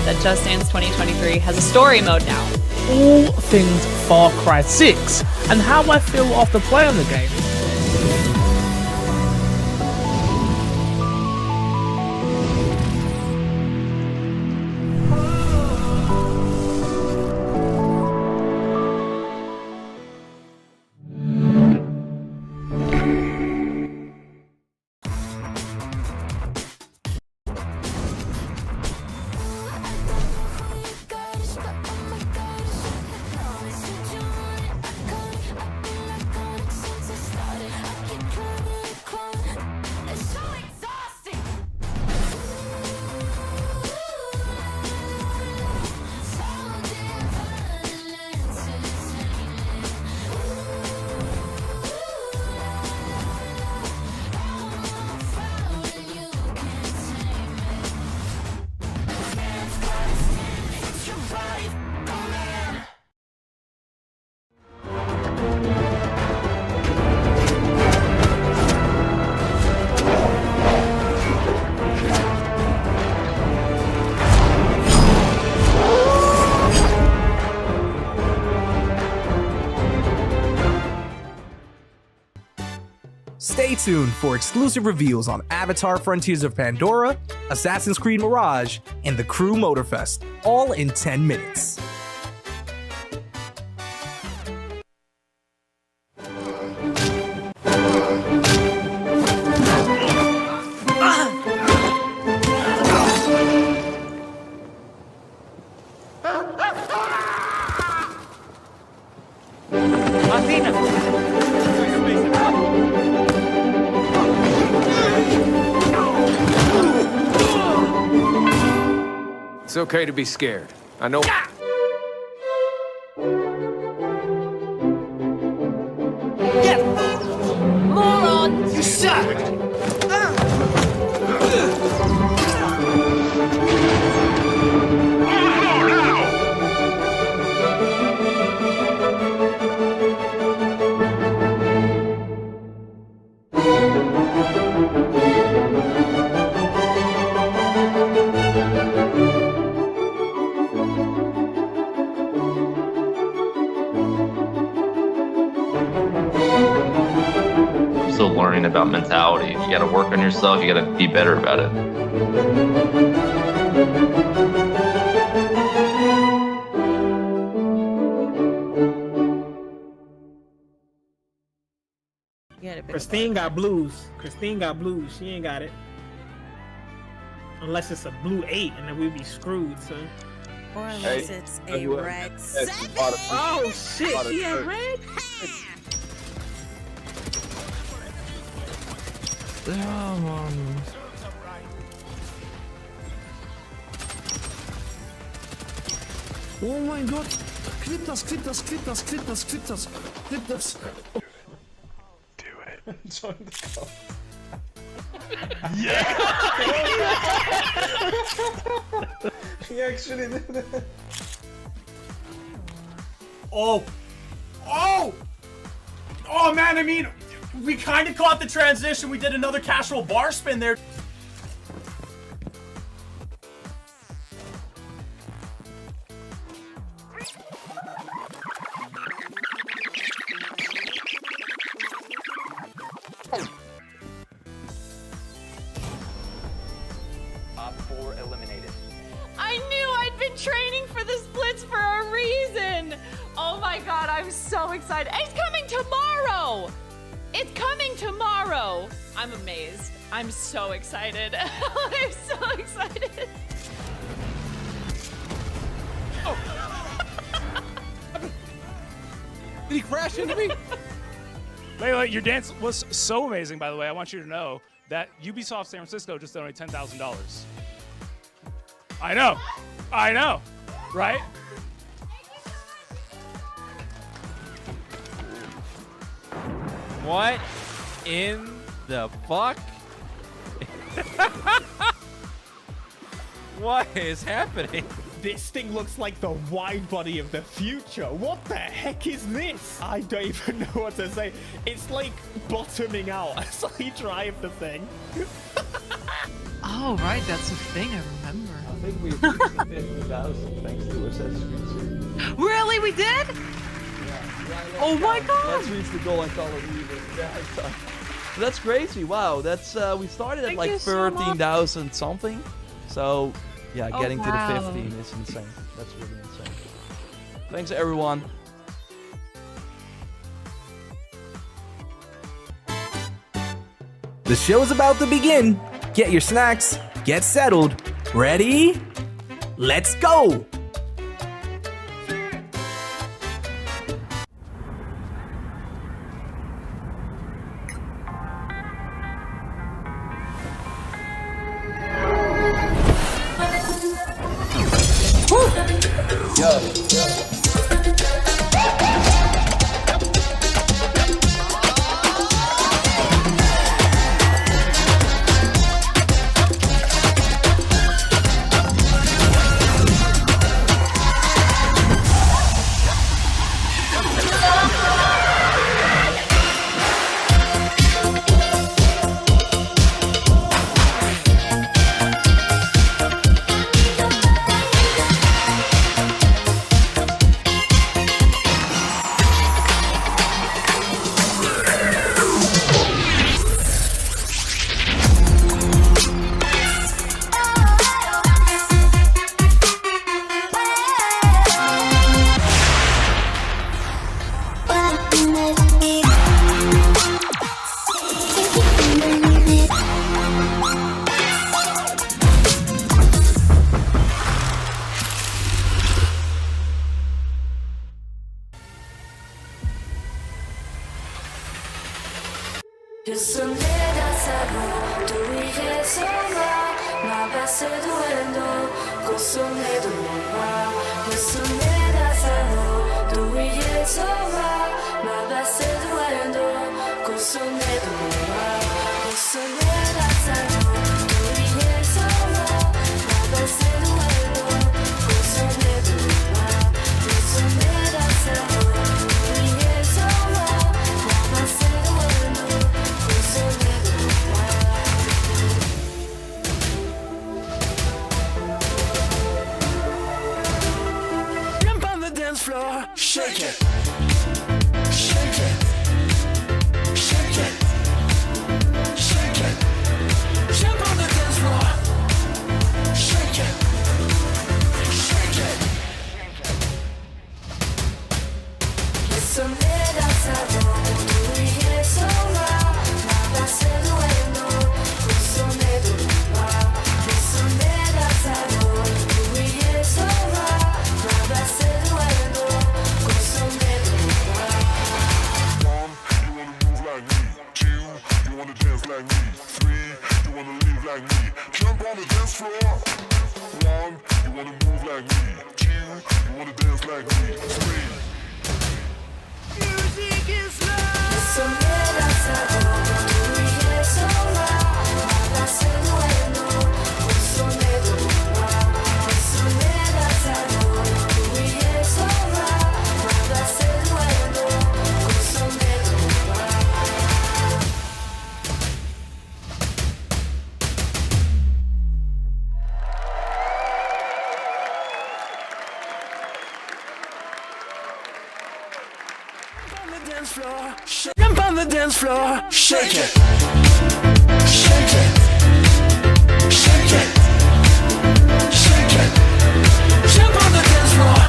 that Just Dance 2023 has a story mode now. All things Far Cry 6 and how I feel after playing the game. Stay tuned for exclusive reveals on Avatar Frontiers of Pandora, Assassin's Creed Mirage, and the Crew Motorfest, all in 10 minutes. It's okay to be scared. I know. Get moron! You suck! Still learning about mentality. You gotta work on yourself, you gotta be better about it. Christine got blues. Christine got blues. She ain't got it. Unless it's a blue 8 and then we'd be screwed, son. Or unless it's a red 7. Oh shit, she had red? Oh mein Gott! Clip das, clip das, clip das, clip das, clip das, clip das! Do it. Join the call. Yeah! He actually did that. Oh! Oh! Oh man, I mean, we kind of caught the transition. We did another casual bar spin there. Top 4 eliminated. I knew I'd been training for this blitz for a reason. Oh my god, I'm so excited. It's coming tomorrow. It's coming tomorrow. I'm amazed. I'm so excited. I'm so excited. Oh. Did he crash into me? Layla, your dance was so amazing, by the way. I want you to know that Ubisoft San Francisco just donated $10,000. I know. I know. Right? What in the fuck? What is happening? This thing looks like the wide body of the future. What the heck is this? I don't even know what to say. It's like bottoming out as I drive the thing. Oh, right, that's a thing, I remember. think we reached the 50,000 thanks to Assassin's Creed 2. Really, we did? Oh my god! Let's reach the goal and call it even. Yeah, that's crazy. Wow, that's we started at like 13,000 something. So yeah, getting to the 15 is insane. That's really insane. Thanks everyone. The show's about to begin. Get your snacks, get settled. Ready? Let's go! Jump on the dance floor, shake it, shake it, shake it, shake it. Jump on the dance floor.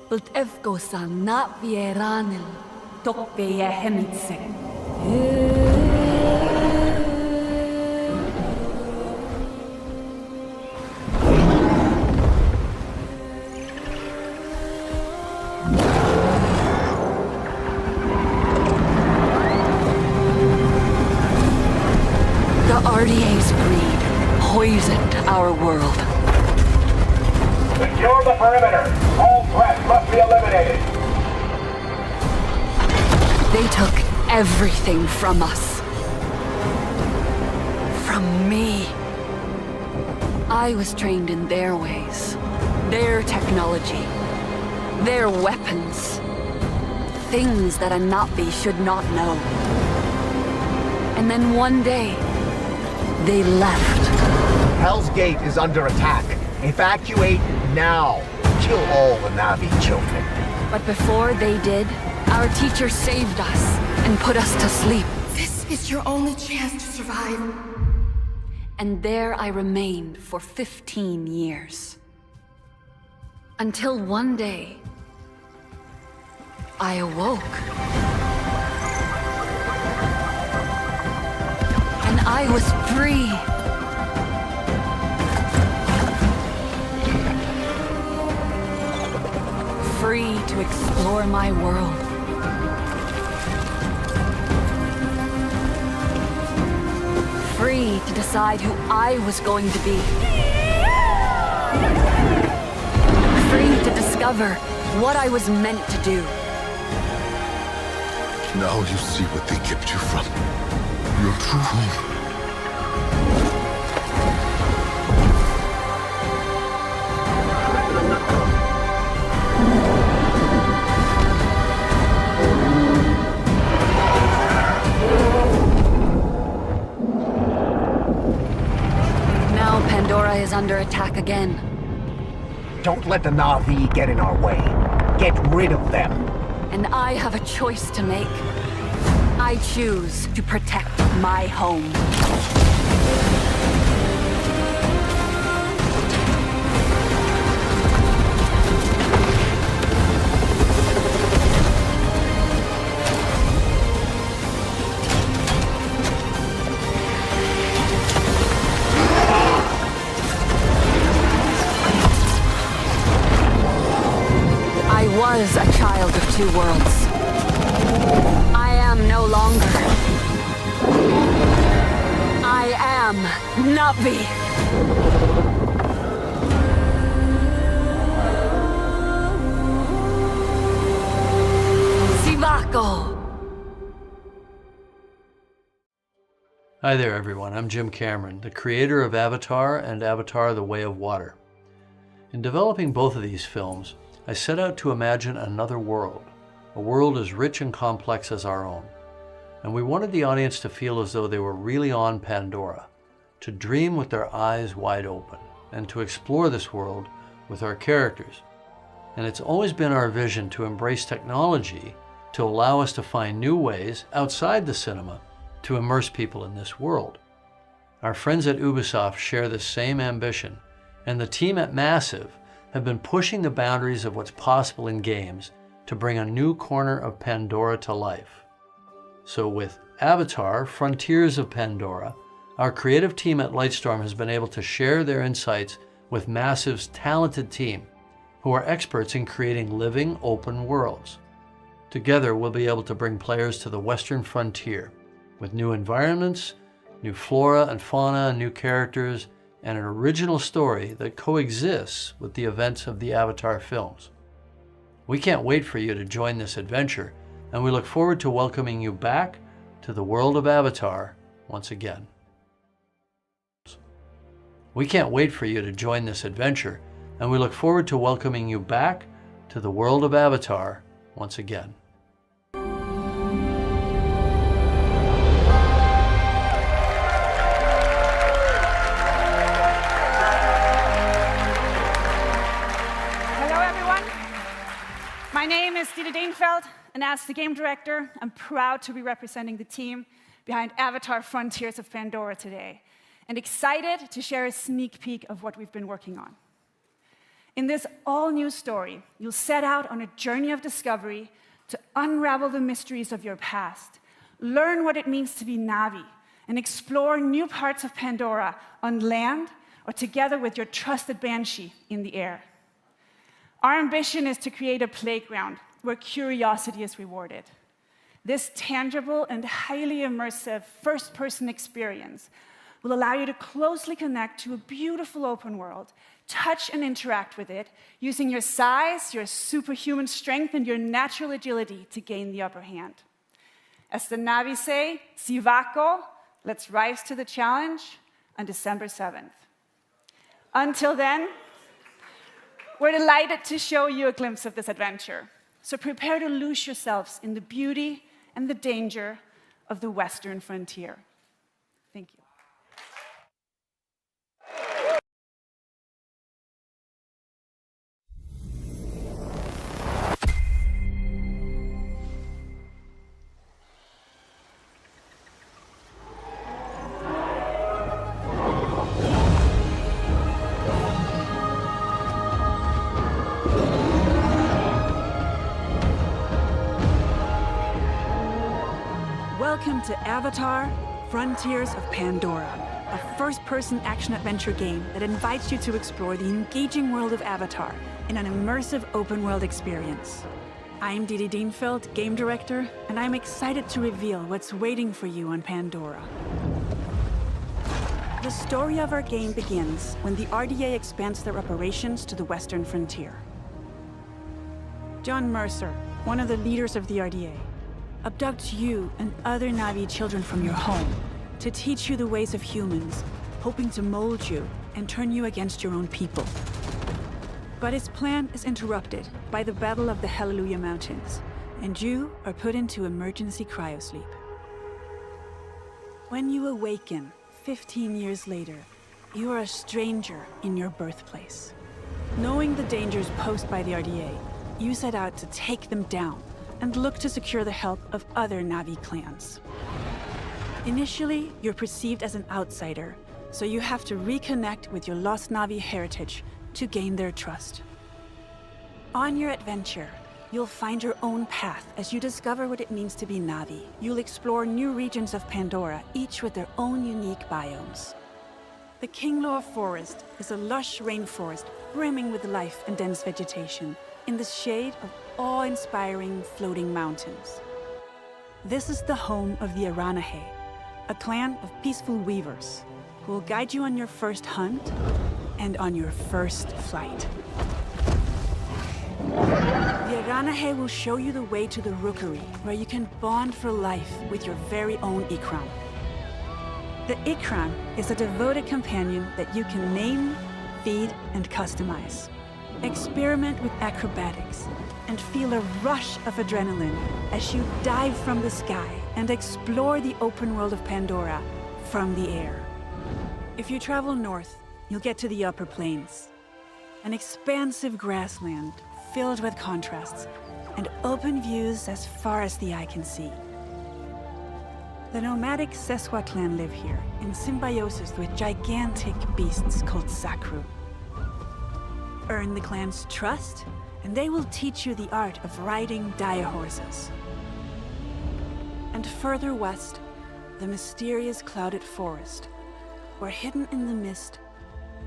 Bult efgosa na vieranel, tokke je hemitse. The RDA's greed poisoned our world. Secure the perimeter. All threats must be eliminated. They took everything from us. From me. I was trained in their ways, their technology, their weapons. Things that a Navi should not know. And then one day, they left. Hell's Gate is under attack. Evacuate now. Kill all the Navi children. But before they did, our teacher saved us and put us to sleep. This is your only chance to survive. And there I remained for 15 years. Until one day, I awoke. And I was free. Free to explore my world. Free to decide who I was going to be. Free to discover what I was meant to do. Now you see what they kept you from. Your true home. Now Pandora is under attack again. Don't let the Na'vi get in our way. Get rid of them. And I have a choice to make. I choose to protect my home. I was a child of two worlds. I am no longer. I am Navi. Sivako. Hi there everyone, I'm Jim Cameron, the creator of Avatar and Avatar: The Way of Water. In developing both of these films, I set out to imagine another world, a world as rich and complex as our own. And we wanted the audience to feel as though they were really on Pandora, to dream with their eyes wide open, and to explore this world with our characters. And it's always been our vision to embrace technology to allow us to find new ways outside the cinema to immerse people in this world. Our friends at Ubisoft share this same ambition, and the team at Massive have been pushing the boundaries of what's possible in games to bring a new corner of Pandora to life. So with Avatar: Frontiers of Pandora, our creative team at Lightstorm has been able to share their insights with Massive's talented team, who are experts in creating living, open worlds. Together, we'll be able to bring players to the Western frontier with new environments, new flora and fauna, and new characters, and an original story that coexists with the events of the Avatar films. We can't wait for you to join this adventure, and we look forward to welcoming you back to the world of Avatar once again. We can't wait for you to join this adventure, and we look forward to welcoming you back to the world of Avatar once again. My name is Dieter Deenfeld, and as the game director, I'm proud to be representing the team behind Avatar: Frontiers of Pandora today, and excited to share a sneak peek of what we've been working on. In this all-new story, you'll set out on a journey of discovery to unravel the mysteries of your past, learn what it means to be Navi, and explore new parts of Pandora on land or together with your trusted Banshee in the air. Our ambition is to create a playground where curiosity is rewarded. This tangible and highly immersive first-person experience will allow you to closely connect to a beautiful open world, touch and interact with it, using your size, your superhuman strength, and your natural agility to gain the upper hand. As the Navi say, Sivako, let's rise to the challenge on December 7th. Until then, we're delighted to show you a glimpse of this adventure. So prepare to lose yourselves in the beauty and the danger of the Western frontier. Thank you. Welcome to Avatar: Frontiers of Pandora, a first-person action-adventure game that invites you to explore the engaging world of Avatar in an immersive open-world experience. I'm Didi Dienfeld, game director, and I'm excited to reveal what's waiting for you on Pandora. The story of our game begins when the RDA expands their operations to the western frontier. John Mercer, one of the leaders of the RDA, abducts you and other Navi children from your home to teach you the ways of humans, hoping to mold you and turn you against your own people. But his plan is interrupted by the Battle of the Hallelujah Mountains, and you are put into emergency cryosleep. When you awaken 15 years later, you are a stranger in your birthplace. Knowing the dangers posed by the RDA, you set out to take them down and look to secure the help of other Navi clans. Initially, you're perceived as an outsider, so you have to reconnect with your lost Navi heritage to gain their trust. On your adventure, you'll find your own path as you discover what it means to be Navi. You'll explore new regions of Pandora, each with their own unique biomes. The Kinglor Forest is a lush rainforest brimming with life and dense vegetation in the shade of awe-inspiring floating mountains. This is the home of the Aranahe, a clan of peaceful weavers who will guide you on your first hunt and on your first flight. The Aranahe will show you the way to the Rookery, where you can bond for life with your very own Ikram. The Ikram is a devoted companion that you can name, feed, and customize. Experiment with acrobatics and feel a rush of adrenaline as you dive from the sky and explore the open world of Pandora from the air. If you travel north, you'll get to the upper plains, an expansive grassland filled with contrasts and open views as far as the eye can see. The nomadic Seswa clan live here in symbiosis with gigantic beasts called Sakru. Earn the clan's trust, and they will teach you the art of riding dire horses. And further west, the mysterious clouded forest, where hidden in the mist,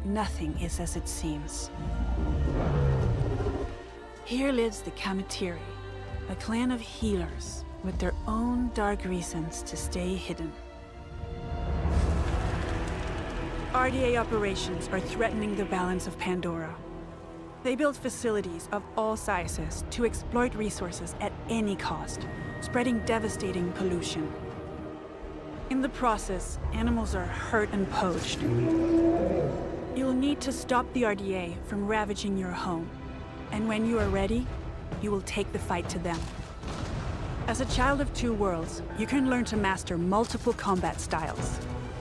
nothing is as it seems. Here lives the Kamitiri, a clan of healers with their own dark reasons to stay hidden. RDA operations are threatening the balance of Pandora. They build facilities of all sizes to exploit resources at any cost, spreading devastating pollution. In the process, animals are hurt and poached. You'll need to stop the RDA from ravaging your home, and when you are ready, you will take the fight to them. As a child of two worlds, you can learn to master multiple combat styles.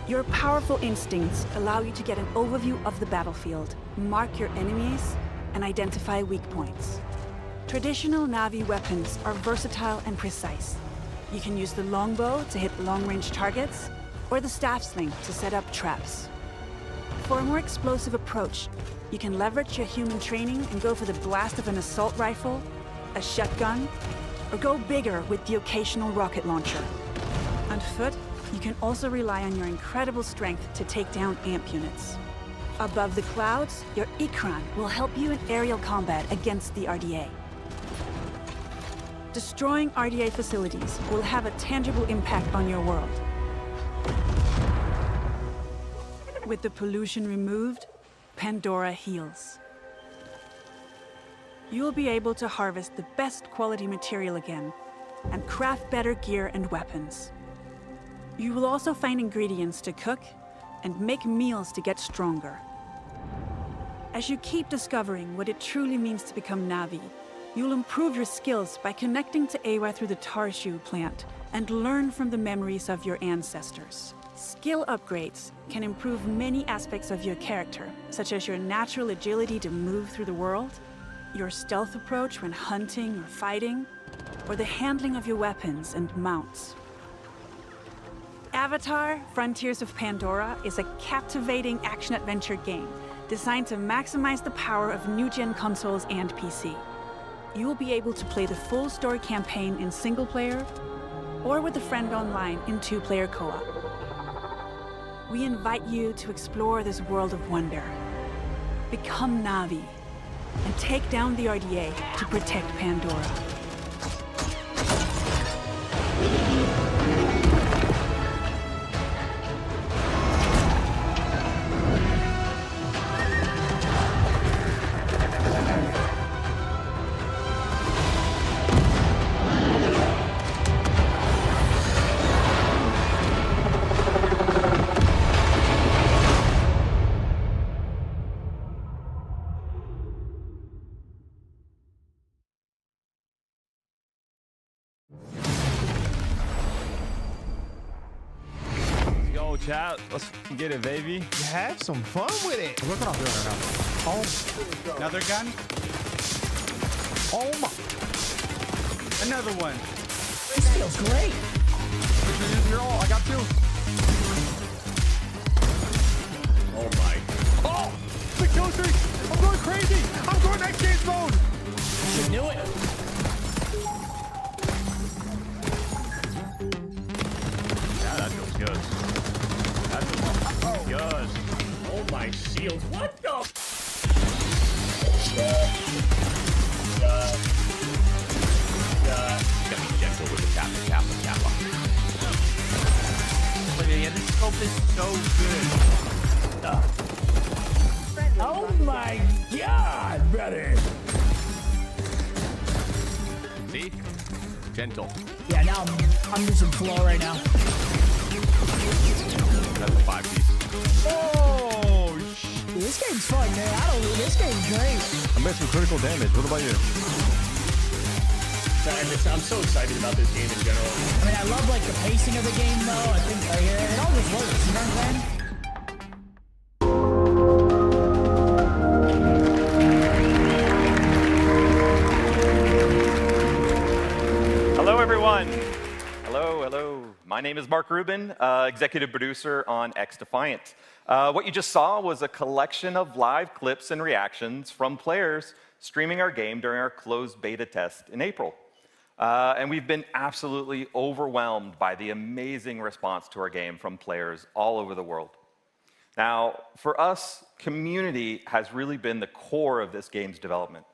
Your powerful instincts allow you to get an overview of the battlefield, mark your enemies, and identify weak points. Traditional Navi weapons are versatile and precise. You can use the longbow to hit long-range targets, or the staff sling to set up traps. For a more explosive approach, you can leverage your human training and go for the blast of an assault rifle, a shotgun, or go bigger with the occasional rocket launcher. On foot, you can also rely on your incredible strength to take down AMP units. Above the clouds, your Ikran will help you in aerial combat against the RDA. Destroying RDA facilities will have a tangible impact on your world. With the pollution removed, Pandora heals. You will be able to harvest the best quality material again and craft better gear and weapons. You will also find ingredients to cook and make meals to get stronger. As you keep discovering what it truly means to become Na'vi, you'll improve your skills by connecting to Awa through the Tarshu plant and learn from the memories of your ancestors. Skill upgrades can improve many aspects of your character, such as your natural agility to move through the world, your stealth approach when hunting or fighting, or the handling of your weapons and mounts. Avatar: Frontiers of Pandora is a captivating action-adventure game designed to maximize the power of new-gen consoles and PC. You will be able to play the full story campaign in single-player or with a friend online in two-player co-op. We invite you to explore this world of wonder. Become Na'vi and take down the RDA to protect Pandora. Chat, let's get it, baby. Have some fun with it. Look what I'm doing right now. Oh, another gun. Oh my! Another one. This feels great. You're all. I got two. Oh my! Oh, the kill streak! I'm going crazy. I'm going X Games mode. Should do it. Yeah, that feels good. Good. Oh my shield. What the? Gotta be gentle with the kappa. Yeah, this scope is so good. Oh my god, brother. See? Gentle. Yeah, now I'm using flow right now. That's a 5-piece. Oh, this game's fun, man. This game's great. I'm missing critical damage. What about you? I'm so excited about this game in general. I mean, I love like the pacing of the game, though. I think it all just works. You know what I'm saying? Hello, everyone. Hello. My name is Mark Rubin, executive producer on XDefiant. What you just saw was a collection of live clips and reactions from players streaming our game during our closed beta test in April. And we've been absolutely overwhelmed by the amazing response to our game from players all over the world. Now, for us, community has really been the core of this game's development.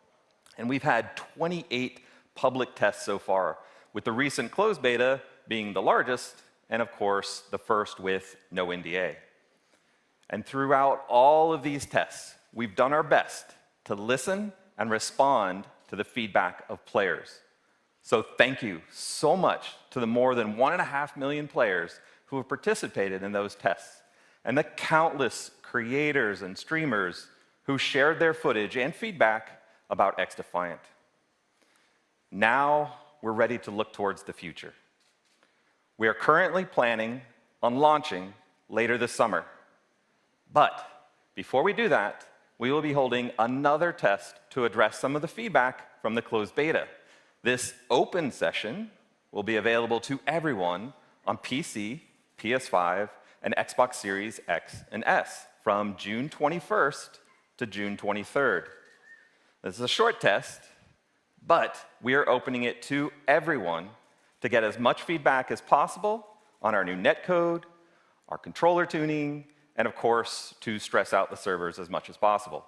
And we've had 28 public tests so far, with the recent closed beta being the largest, and of course, the first with no NDA. And throughout all of these tests, we've done our best to listen and respond to the feedback of players. So thank you so much to the more than 1.5 million players who have participated in those tests, and the countless creators and streamers who shared their footage and feedback about XDefiant. Now we're ready to look towards the future. We are currently planning on launching later this summer. But before we do that, we will be holding another test to address some of the feedback from the closed beta. This open session will be available to everyone on PC, PS5, and Xbox Series X and S from June 21st to June 23rd. This is a short test, but we are opening it to everyone to get as much feedback as possible on our new netcode, our controller tuning, and of course, to stress out the servers as much as possible.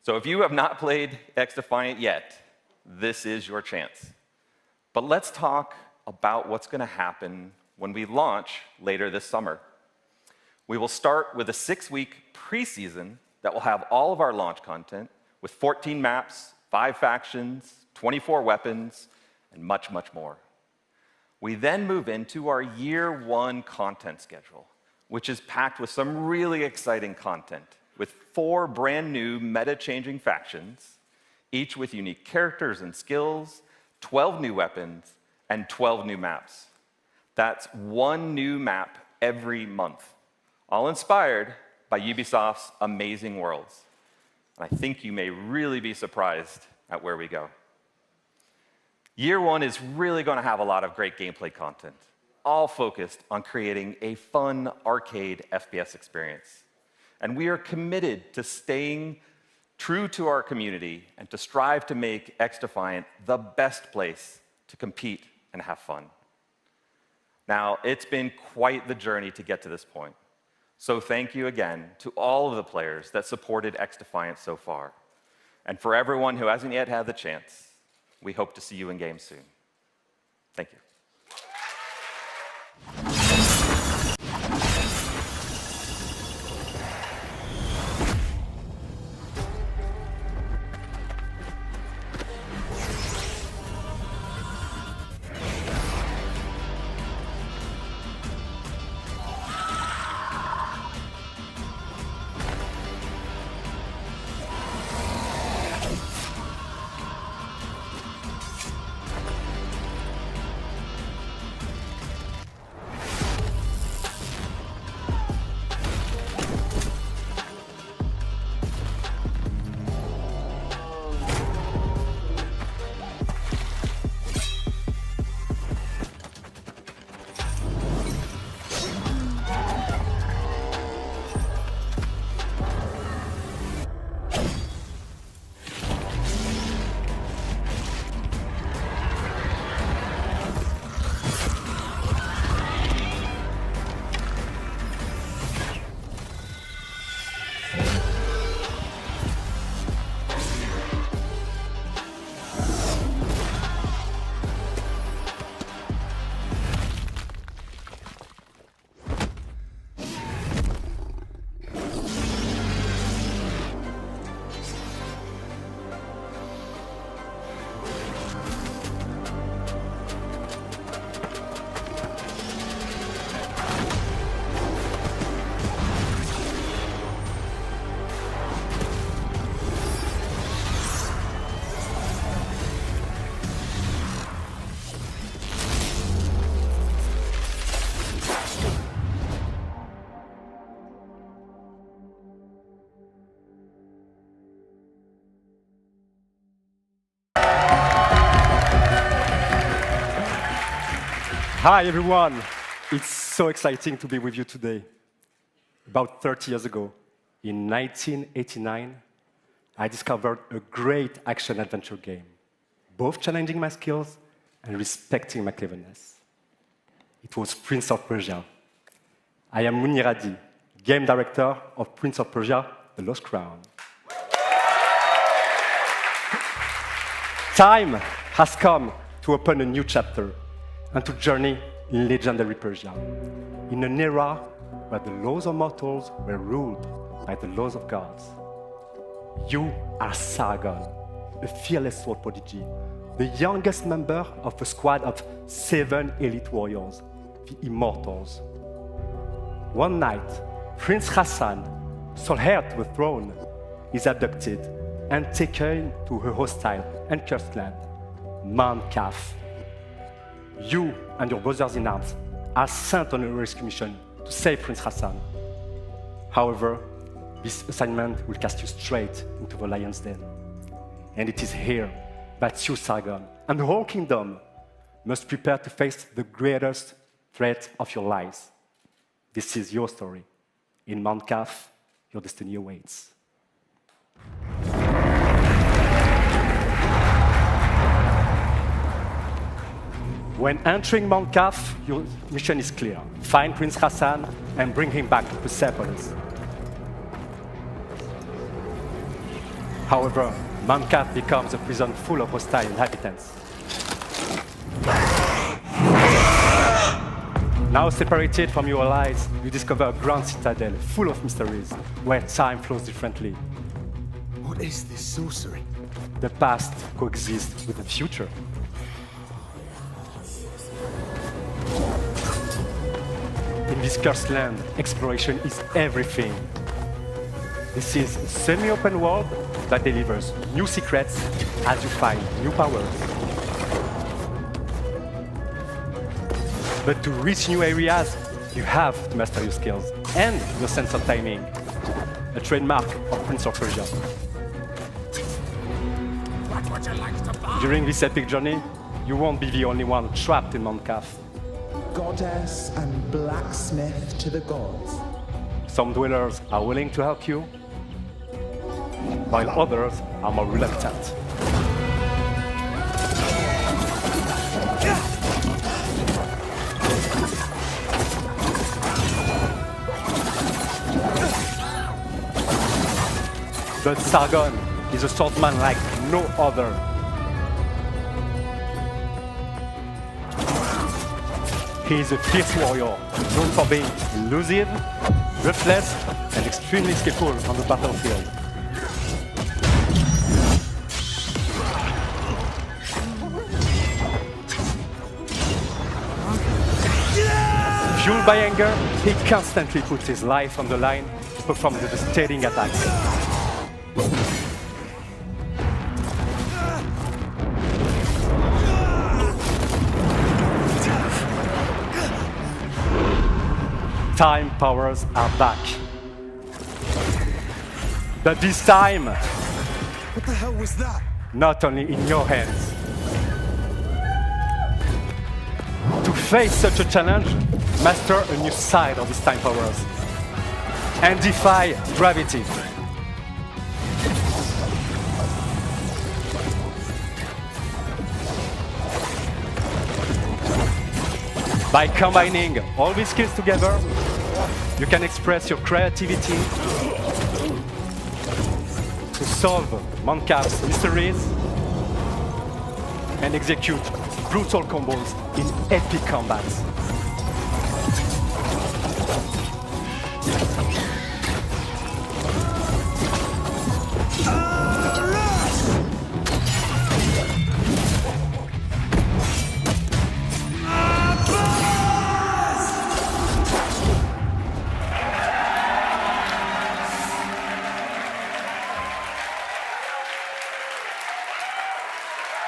So if you have not played XDefiant yet, this is your chance. But let's talk about what's going to happen when we launch later this summer. We will start with a 6-week preseason that will have all of our launch content with 14 maps, 5 factions, 24 weapons, and much, much more. We then move into our year 1 content schedule, which is packed with some really exciting content, with 4 brand new meta-changing factions, each with unique characters and skills, 12 new weapons, and 12 new maps. That's 1 new map every month, all inspired by Ubisoft's amazing worlds. And I think you may really be surprised at where we go. Year 1 is really going to have a lot of great gameplay content, all focused on creating a fun arcade FPS experience. And we are committed to staying true to our community and to strive to make XDefiant the best place to compete and have fun. Now, it's been quite the journey to get to this point. So thank you again to all of the players that supported XDefiant so far. And for everyone who hasn't yet had the chance, we hope to see you in game soon. Thank you. Hi, everyone. It's so exciting to be with you today. About 30 years ago, in 1989, I discovered a great action-adventure game, both challenging my skills and respecting my cleverness. It was Prince of Persia. I am Muniradi, game director of Prince of Persia, The Lost Crown. Time has come to open a new chapter and to journey in legendary Persia, in an era where the laws of mortals were ruled by the laws of gods. You are Sargon, a fearless sword prodigy, the youngest member of a squad of 7 elite warriors, the Immortals. One night, Prince Hassan, sole heir to the throne, is abducted and taken to a hostile and cursed land, Mount Kaf. You and your brothers-in-arms are sent on a rescue mission to save Prince Hassan. However, this assignment will cast you straight into the lion's den. And it is here that you, Sargon, and the whole kingdom must prepare to face the greatest threat of your lives. This is your story. In Mount Kaf, your destiny awaits. When entering Mount Kaf, your mission is clear. Find Prince Hassan and bring him back to Persepolis. However, Mount Kaf becomes a prison full of hostile inhabitants. Now separated from your allies, you discover a grand citadel full of mysteries, where time flows differently. What is this sorcery? The past coexists with the future. In this cursed land, exploration is everything. This is a semi-open world that delivers new secrets as you find new powers. But to reach new areas, you have to master your skills and your sense of timing, a trademark of Prince of Persia. During this epic journey, you won't be the only one trapped in Mount Kaf. Goddess and blacksmith to the gods. Some dwellers are willing to help you, while others are more reluctant. But Sargon is a swordsman like no other. He is a fierce warrior, known for being elusive, ruthless, and extremely skillful on the battlefield. Fueled by anger, he constantly puts his life on the line to perform devastating attacks. Time powers are back. But this time, What the hell was that? not only in your hands. To face such a challenge, master a new side of these time powers and defy gravity. By combining all these skills together, you can express your creativity to solve Mount Kaf's mysteries and execute brutal combos in epic combats.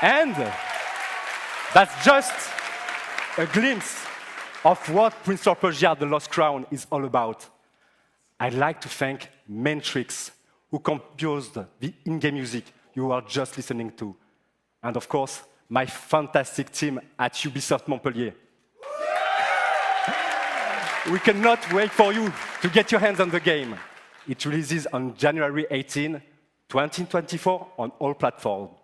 And that's just a glimpse of what Prince of Persia: The Lost Crown is all about. I'd like to thank Matrix, who composed the in-game music you are just listening to. And of course, my fantastic team at Ubisoft Montpellier. We cannot wait for you to get your hands on the game. It releases on January 18, 2024 on all platforms.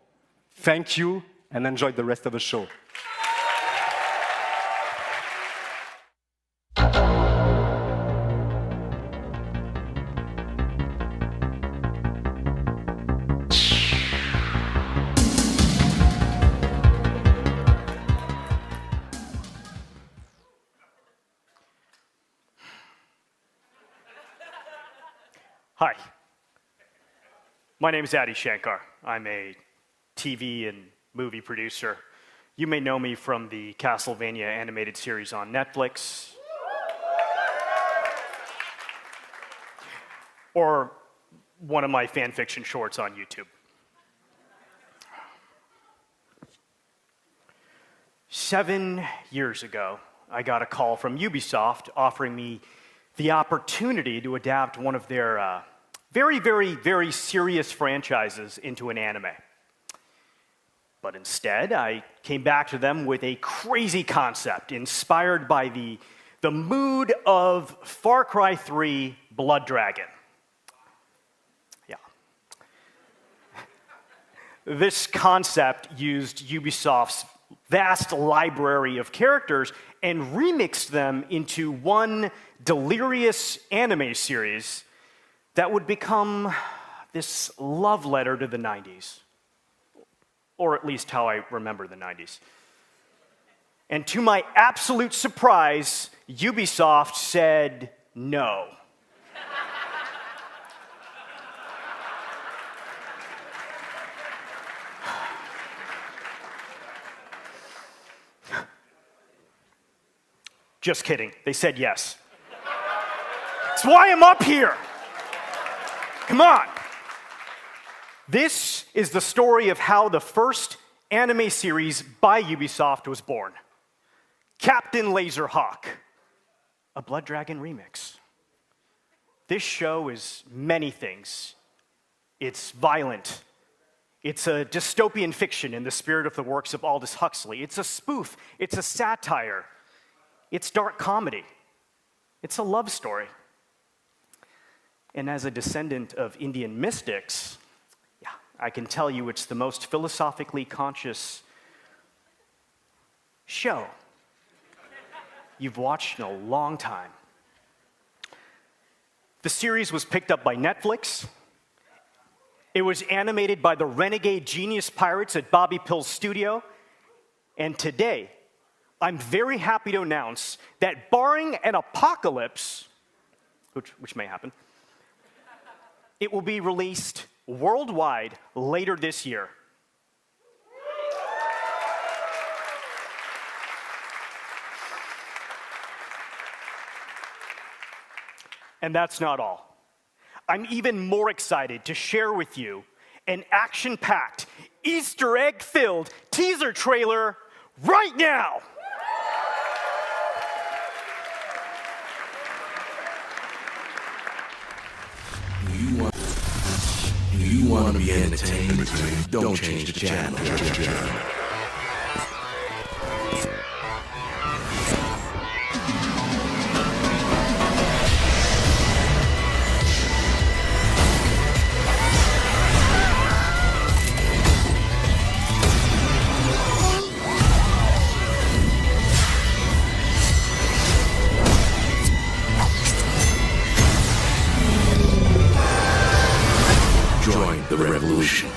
Thank you, and enjoy the rest of the show. Hi. My name is Adi Shankar. I'm a TV and movie producer. You may know me from the Castlevania animated series on Netflix, or one of my fan fiction shorts on YouTube. 7 years ago, I got a call from Ubisoft offering me the opportunity to adapt one of their very, very, very serious franchises into an anime. But instead, I came back to them with a crazy concept inspired by the mood of Far Cry 3 Blood Dragon. Yeah. This concept used Ubisoft's vast library of characters and remixed them into one delirious anime series that would become this love letter to the 90s. Or at least how I remember the 90s. And to my absolute surprise, Ubisoft said no. Just kidding. They said yes. That's why I'm up here. Come on. This is the story of how the first anime series by Ubisoft was born. Captain Laserhawk, a Blood Dragon remix. This show is many things. It's violent. It's a dystopian fiction in the spirit of the works of Aldous Huxley. It's a spoof. It's a satire. It's dark comedy. It's a love story. And as a descendant of Indian mystics, yeah, I can tell you it's the most philosophically conscious show you've watched in a long time. The series was picked up by Netflix. It was animated by the renegade genius pirates at Bobby Pill's studio. And today, I'm very happy to announce that barring an apocalypse, which may happen, it will be released worldwide later this year. And that's not all. I'm even more excited to share with you an action-packed, Easter egg-filled teaser trailer right now. You want to be entertained? Don't change the channel. Join the revolution.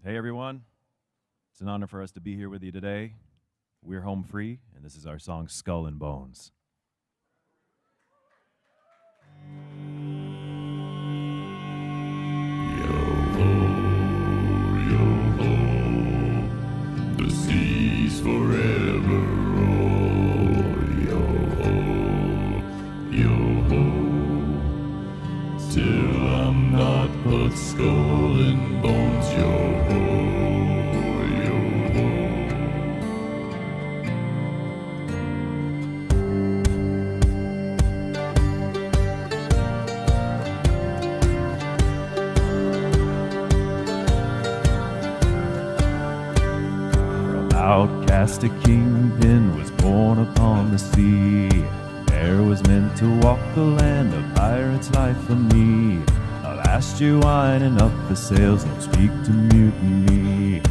Hey everyone, it's an honor for us to be here with you today. We're Home Free, and this is our song Skull and Bones. The seas forever roll, yo-ho, yo-ho, till I'm not but skull and bones, yo-ho, yo-ho. Outcast a kingpin was born upon the sea. There was meant to walk the land, a pirate's life for me. Avast you winding up the sails, don't speak to mutiny.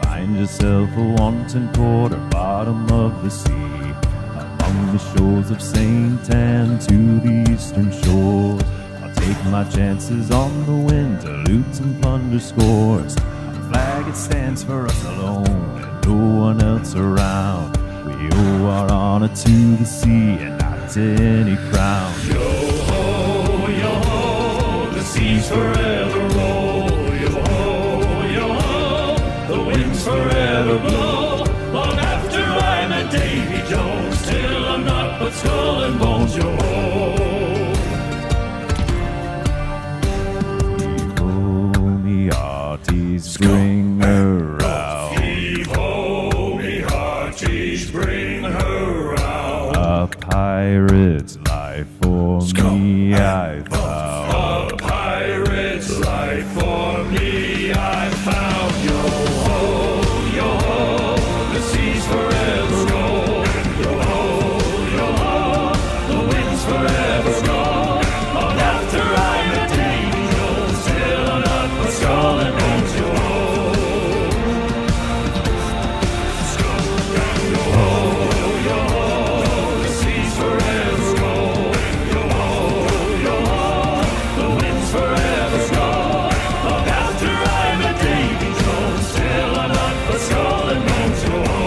Find yourself a wanton quarter, bottom of the sea. Among the shores of St. Anne to the eastern shores, I'll take my chances on the wind to loot and plunder scores. Our flag, it stands for us alone, no one else around. We owe our honor to the sea and not to any crown. Yo-ho, yo-ho, the seas forever roll. Yo-ho, yo-ho, the winds forever blow. Long after I'm a Davy Jones, till I'm not but skull and bones. Yo-ho. Heave-ho, me hearties, bring her out. Heave-ho, me hearties, bring her out. A pirate's life for me I found. A pirate's life for me I found. Yo-ho, yo-ho, the seas forever roll. Yo-ho, yo-ho, the winds forever roll. Long after I'm a Davy Jones, till I'm not but skull and bones. Yo-ho, yo-ho, yo-ho, the seas forever roll. Yo-ho, yo-ho, the winds forever roll. Long after I'm a Davy Jones, till I'm not but skull and bones. Yo-ho.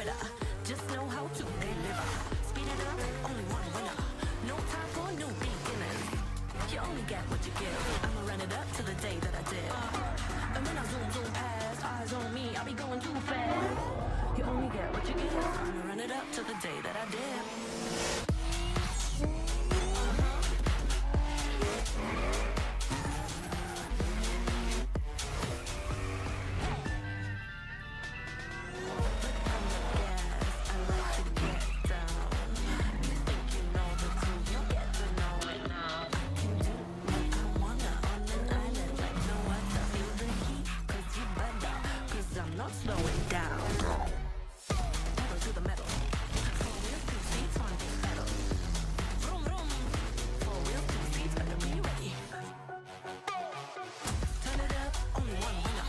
better. Just know how to deliver. Speed it up, only one winner. No time for new beginners. You only get what you give. I'ma run it up to the day that I did. And when I zoom past, eyes on me, I'll be going too fast. You only get what you give. I'ma run it up to the day that I did. Slowing down. Pedal to the metal. 4 wheels, 2 seats, 1 big pedal. Vroom, vroom. 4 wheels, 2 seats, better be ready. Turn it up, only one winner.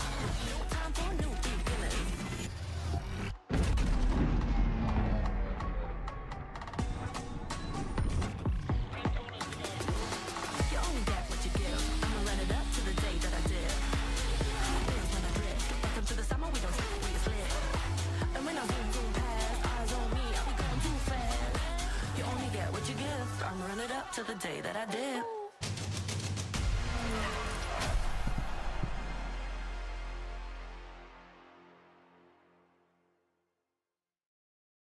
No time for new beginners. You only get what you give. I'ma run it up to the day that I did. When I drift, welcome to the summer, we don't stop, we just live. And when I zoom past, eyes on me, I'll be going too fast. You only get what you give. I'ma run it up to the day that I did.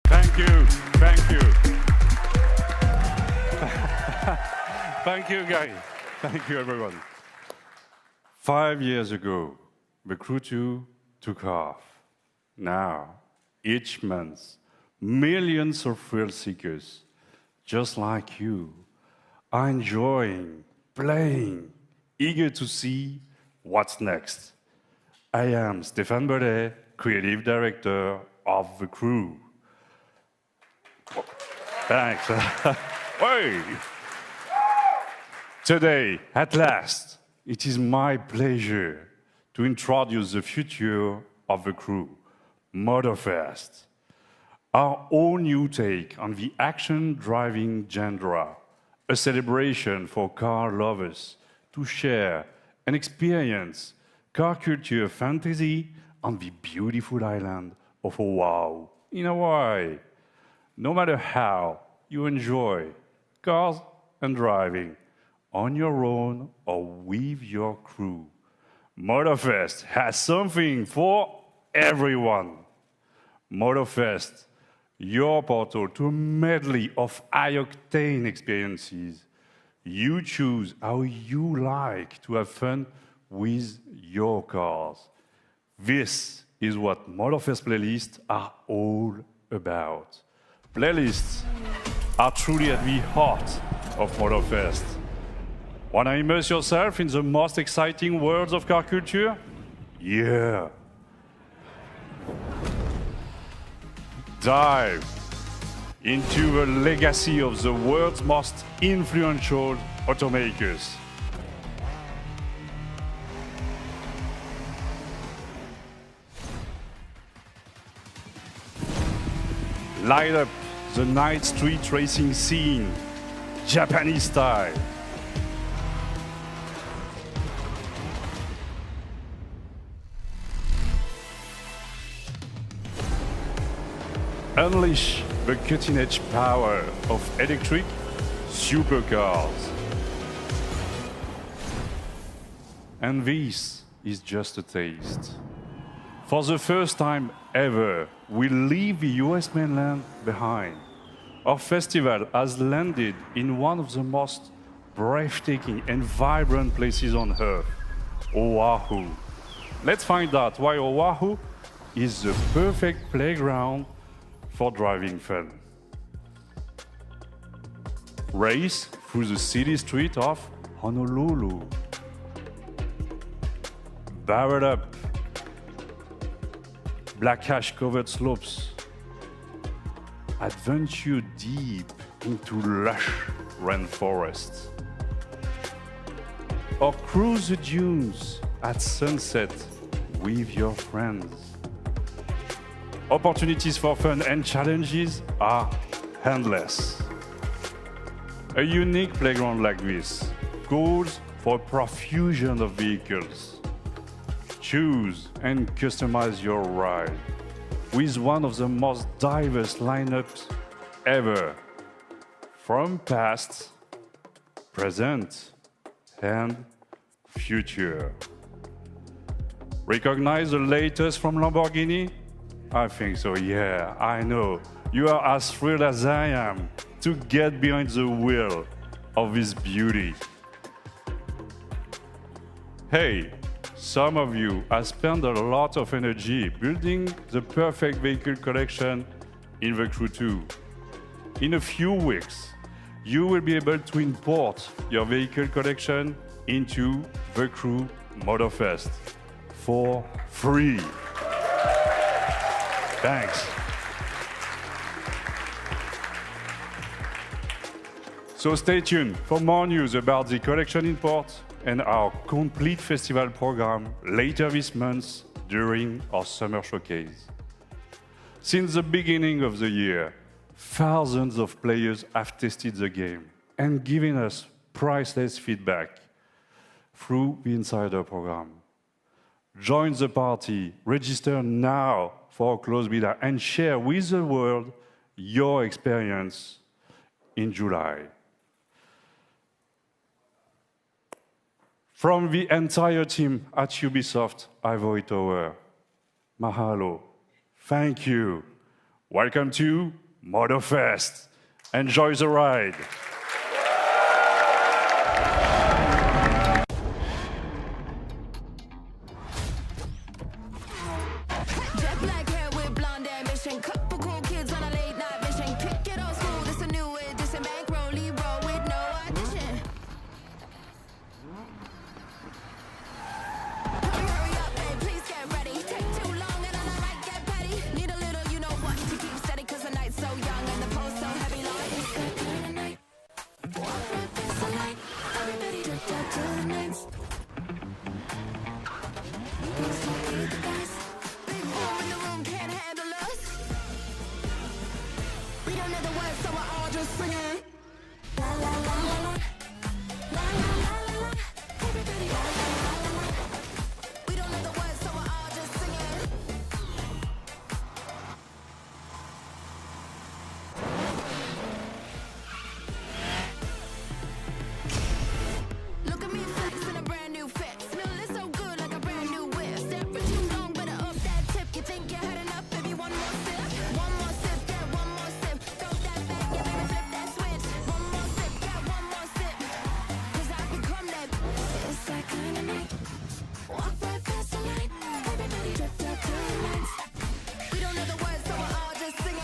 Thank you. Thank you. Thank you, guys. Thank you, everyone. 5 years ago, the Crew 2 took off. Now, each month, millions of thrill seekers, just like you, are enjoying, playing, eager to see what's next. I am Stéphane Bellet, Creative Director of the Crew. Thanks. Hey. Today, at last, it is my pleasure to introduce the future of the Crew, Motorfest, our own new take on the action-driving genre, a celebration for car lovers to share and experience car culture fantasy on the beautiful island of Oahu in Hawaii. No matter how you enjoy cars and driving, on your own or with your crew, Motorfest has something for everyone. Motorfest, your portal to a medley of high-octane experiences. You choose how you like to have fun with your cars. This is what Motorfest playlists are all about. Playlists are truly at the heart of Motorfest. Want to immerse yourself in the most exciting worlds of car culture? Yeah. Dive into the legacy of the world's most influential automakers. Light up the night street racing scene, Japanese style. Unleash the cutting-edge power of electric supercars. And this is just a taste. For the first time ever, we leave the US mainland behind. Our festival has landed in one of the most breathtaking and vibrant places on Earth, Oahu. Let's find out why Oahu is the perfect playground for driving fun. Race through the city street of Honolulu. Barrel up black ash-covered slopes. Adventure deep into lush rainforests. Or cruise the dunes at sunset with your friends. Opportunities for fun and challenges are endless. A unique playground like this calls for a profusion of vehicles. Choose and customize your ride. with one of the most diverse lineups ever, from past, present, and future. Recognize the latest from Lamborghini? I think so, yeah, I know. You are as thrilled as I am to get behind the wheel of this beauty. Hey, some of you have spent a lot of energy building the perfect vehicle collection in the Crew 2. In a few weeks, you will be able to import your vehicle collection into the Crew Motorfest for free. Thanks. So stay tuned for more news about the collection import and our complete festival program later this month during our summer showcase. Since the beginning of the year, thousands of players have tested the game and given us priceless feedback through the Insider program. Join the party, register now for a closed beta, and share with the world your experience in July. From the entire team at Ubisoft Ivory Tower, mahalo, thank you. Welcome to Motorfest. Enjoy the ride. Jet black hair with blonde ambition. Couple cool kids on a late night mission. Kick it old school, this a new edition. Bankroll, Libro with no audition. Hurry up, babe, please get ready. Take too long and I might get petty. Need a little, you know what, to keep steady. Cause the night's so young and the pulse so heavy. Like it's that kind of night. Walk right past the light. Everybody dripped out to the nines. Big boom in the room can't handle us. We don't know the words, so we're all just singing. La la la la la, la la la la la. Everybody la la la la la. We don't know the words, so we're all just singing. Look at me flex in a brand new fit. Smell it so good like a brand new whip. Step for too long, better up that tip. You think you had enough? Baby, one more sip. One more sip, get one more sip. Throw that back, yeah, baby, flip that switch. One more sip, get one more sip. Cause I become that. It's that kind of night. Walk right past the light. Everybody dripped up to the lights. We don't know the words, so we're all just singing.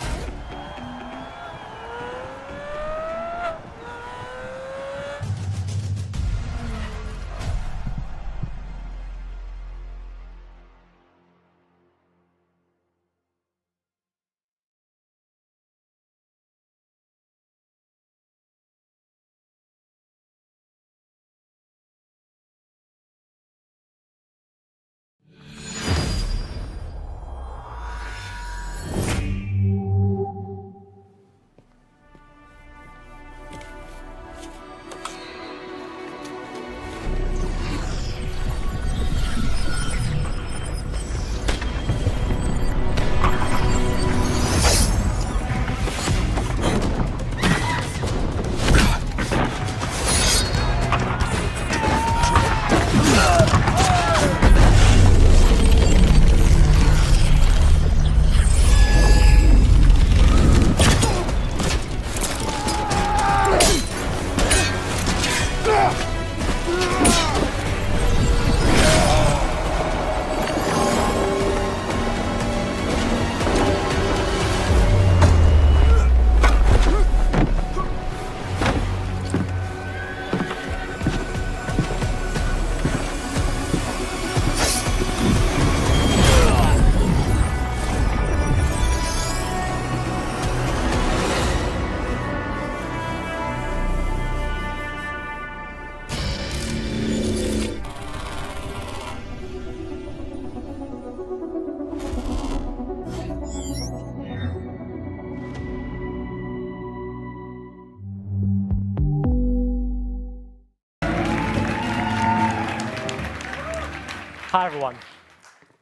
Hi everyone.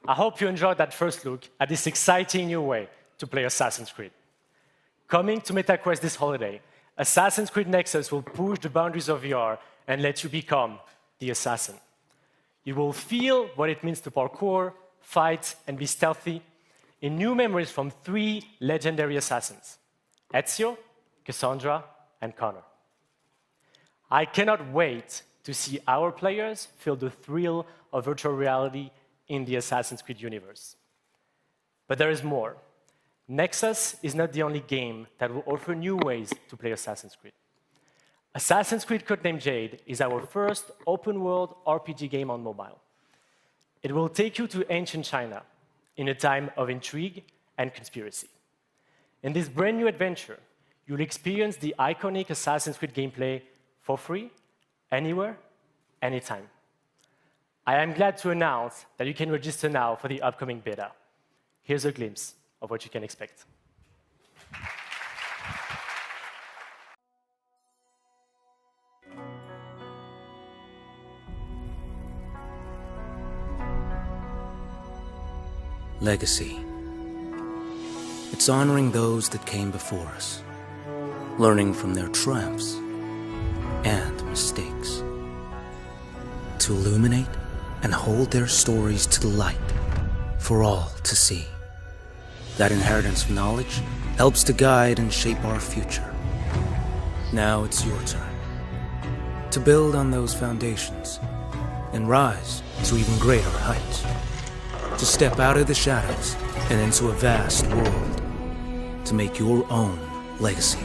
I hope you enjoyed that first look at this exciting new way to play Assassin's Creed. Coming to MetaQuest this holiday, Assassin's Creed Nexus will push the boundaries of VR and let you become the assassin. You will feel what it means to parkour, fight, and be stealthy in new memories from 3 legendary assassins, Ezio, Cassandra, and Connor. I cannot wait to see our players feel the thrill of virtual reality in the Assassin's Creed universe. But there is more. Nexus is not the only game that will offer new ways to play Assassin's Creed. Assassin's Creed Codename Jade is our first open-world RPG game on mobile. It will take you to ancient China in a time of intrigue and conspiracy. In this brand new adventure, you'll experience the iconic Assassin's Creed gameplay for free, anywhere, anytime. I am glad to announce that you can register now for the upcoming beta. Here's a glimpse of what you can expect. Legacy. It's honoring those that came before us, learning from their triumphs and mistakes, to illuminate and hold their stories to the light for all to see. That inheritance of knowledge helps to guide and shape our future. Now it's your turn to build on those foundations and rise to even greater heights, to step out of the shadows and into a vast world, to make your own legacy.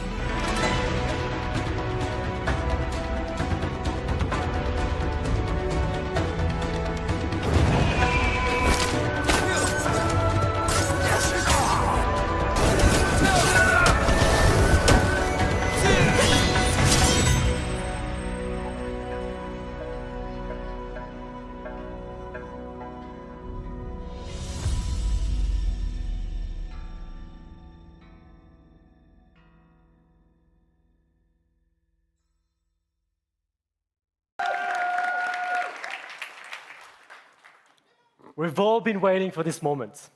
We've all been waiting for this moment.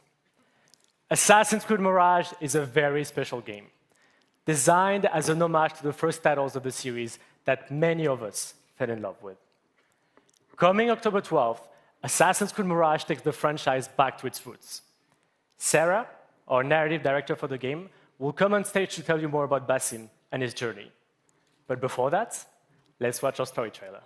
Assassin's Creed Mirage is a very special game, designed as an homage to the first titles of the series that many of us fell in love with. Coming October 12th, Assassin's Creed Mirage takes the franchise back to its roots. Sarah, our narrative director for the game, will come on stage to tell you more about Basim and his journey. But before that, let's watch our story trailer.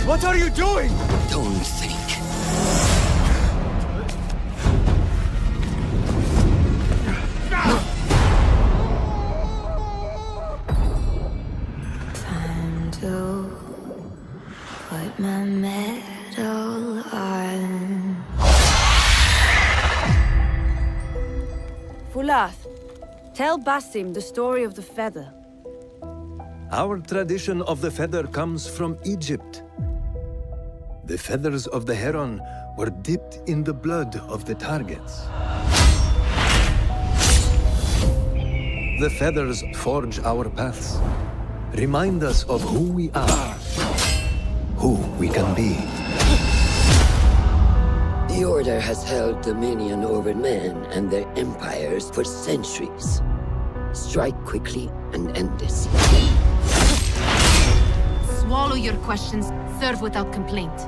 What are you doing? Don't think. Time to put my medal on. Fulath, tell Basim the story of the feather. Our tradition of the feather comes from Egypt. The feathers of the heron were dipped in the blood of the targets. The feathers forge our paths, remind us of who we are, who we can be. The Order has held dominion over men and their empires for centuries. Strike quickly and end this. Swallow your questions, serve without complaint.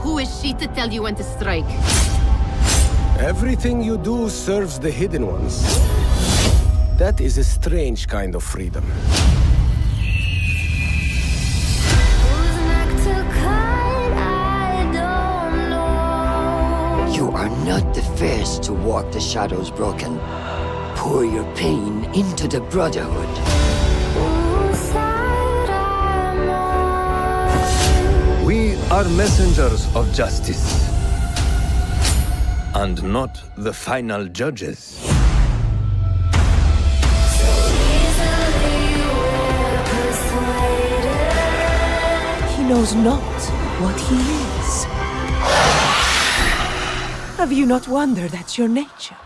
Who is she to tell you when to strike? Everything you do serves the hidden ones. That is a strange kind of freedom. You are not the first to walk the shadows broken. Pour your pain into the Brotherhood. We are messengers of justice. and not the final judges. He knows not what he is. Have you not wondered at your nature?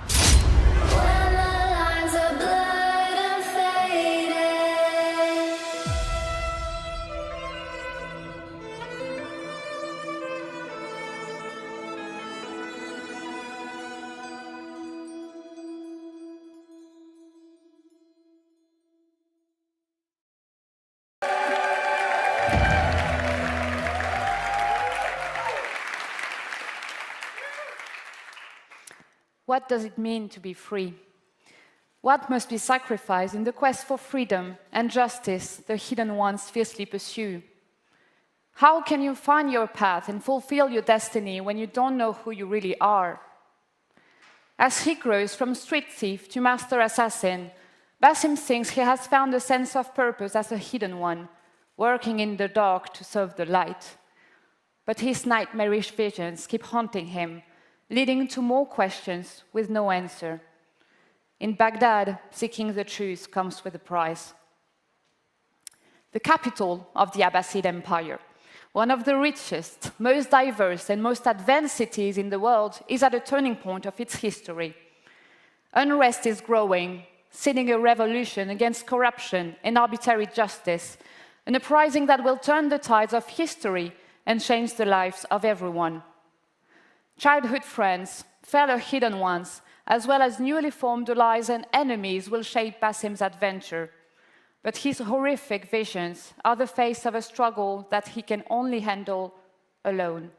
What does it mean to be free? What must be sacrificed in the quest for freedom and justice the hidden ones fiercely pursue? How can you find your path and fulfill your destiny when you don't know who you really are? As he grows from street thief to master assassin, Basim thinks he has found a sense of purpose as a hidden one, working in the dark to serve the light. But his nightmarish visions keep haunting him, leading to more questions with no answer. In Baghdad, seeking the truth comes with a price. The capital of the Abbasid Empire, one of the richest, most diverse, and most advanced cities in the world, is at a turning point of its history. Unrest is growing, seeding a revolution against corruption and arbitrary justice, an uprising that will turn the tides of history and change the lives of everyone. Childhood friends, fellow hidden ones, as well as newly formed allies and enemies will shape Basim's adventure. But his horrific visions are the face of a struggle that he can only handle alone.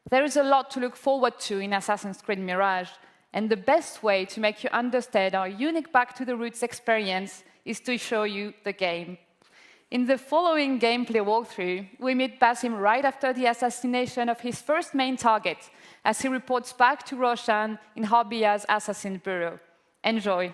There is a lot to look forward to in Assassin's Creed Mirage, and the best way to make you understand our unique Back to the Roots experience is to show you the game. In the following gameplay walkthrough, we meet Basim right after the assassination of his first main target, as he reports back to Roshan in Harbiya's assassin bureau. Enjoy.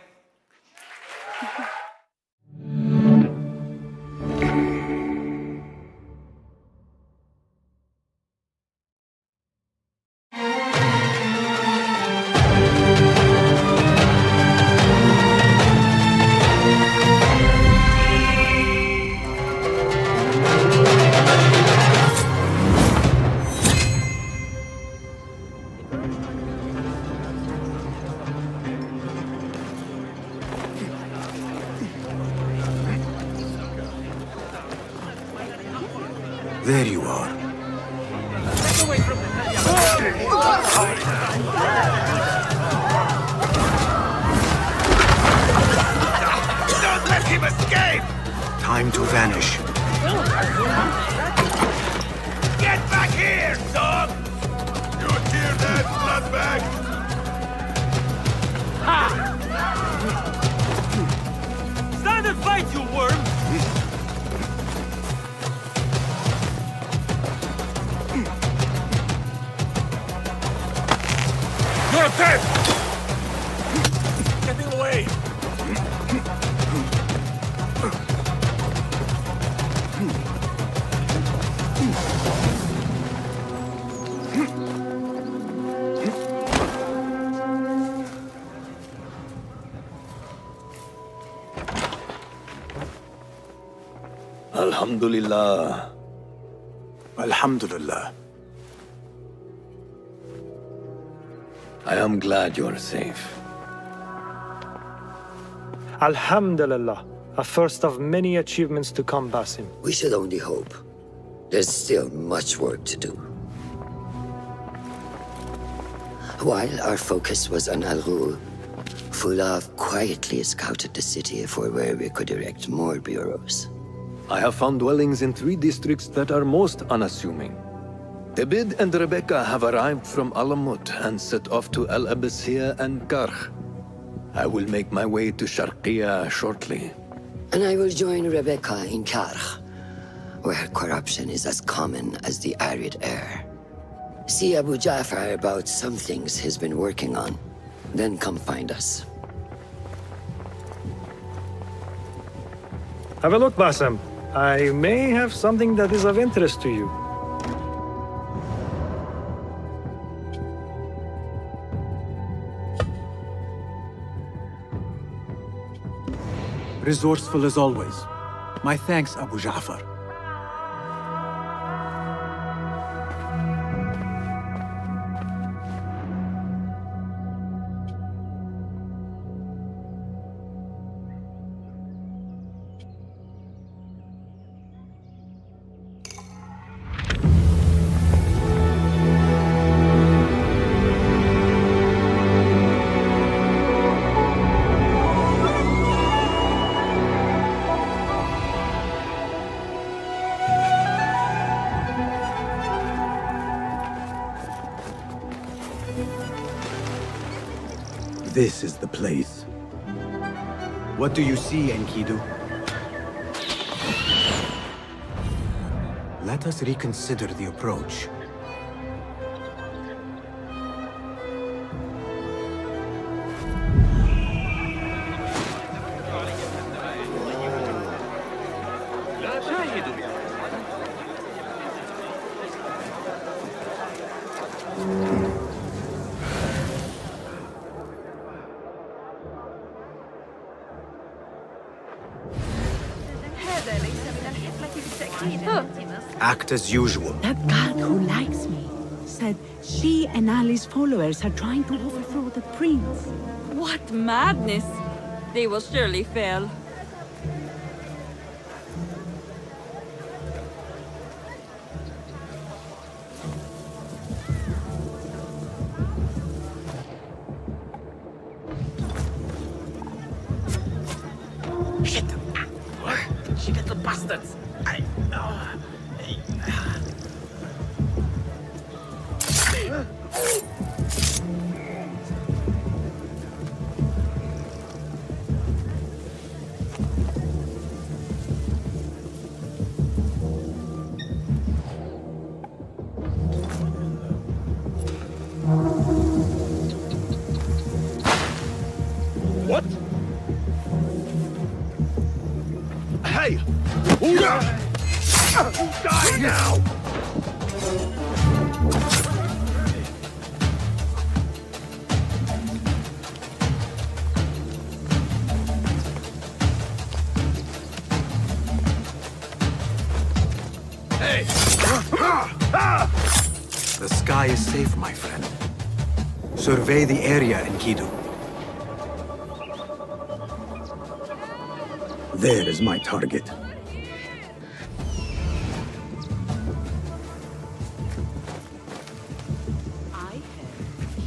There you are. Don't let him escape! Time to vanish. Get back here, son! You hear that, bloodbag? Stand and fight, you worm! You're dead! Getting away! Alhamdulillah. Alhamdulillah. I am glad you're safe. Alhamdulillah, a first of many achievements to come, Basim. We should only hope. There's still much work to do. While our focus was on Al Ghul, Fulaf quietly scouted the city for where we could erect more bureaus. I have found dwellings in 3 districts that are most unassuming. Abid and Rebecca have arrived from Alamut and set off to Al Abbasiyah and Karkh. I will make my way to Sharqiya shortly. And I will join Rebecca in Karkh, where corruption is as common as the arid air. See Abu Ja'far about some things he's been working on. Then come find us. Have a look, Basim. I may have something that is of interest to you. resourceful as always. My thanks, Abu Ja'far. This is the place. What do you see, Enkidu? Let us reconsider the approach. Act as usual. That guard who likes me said she and Ali's followers are trying to overthrow the prince. What madness! They will surely fail. Shit! What? She little bastards! What? Hey! Die now! Hey! The sky is safe, my friend. Survey the area, Enkidu. There is my target. I heard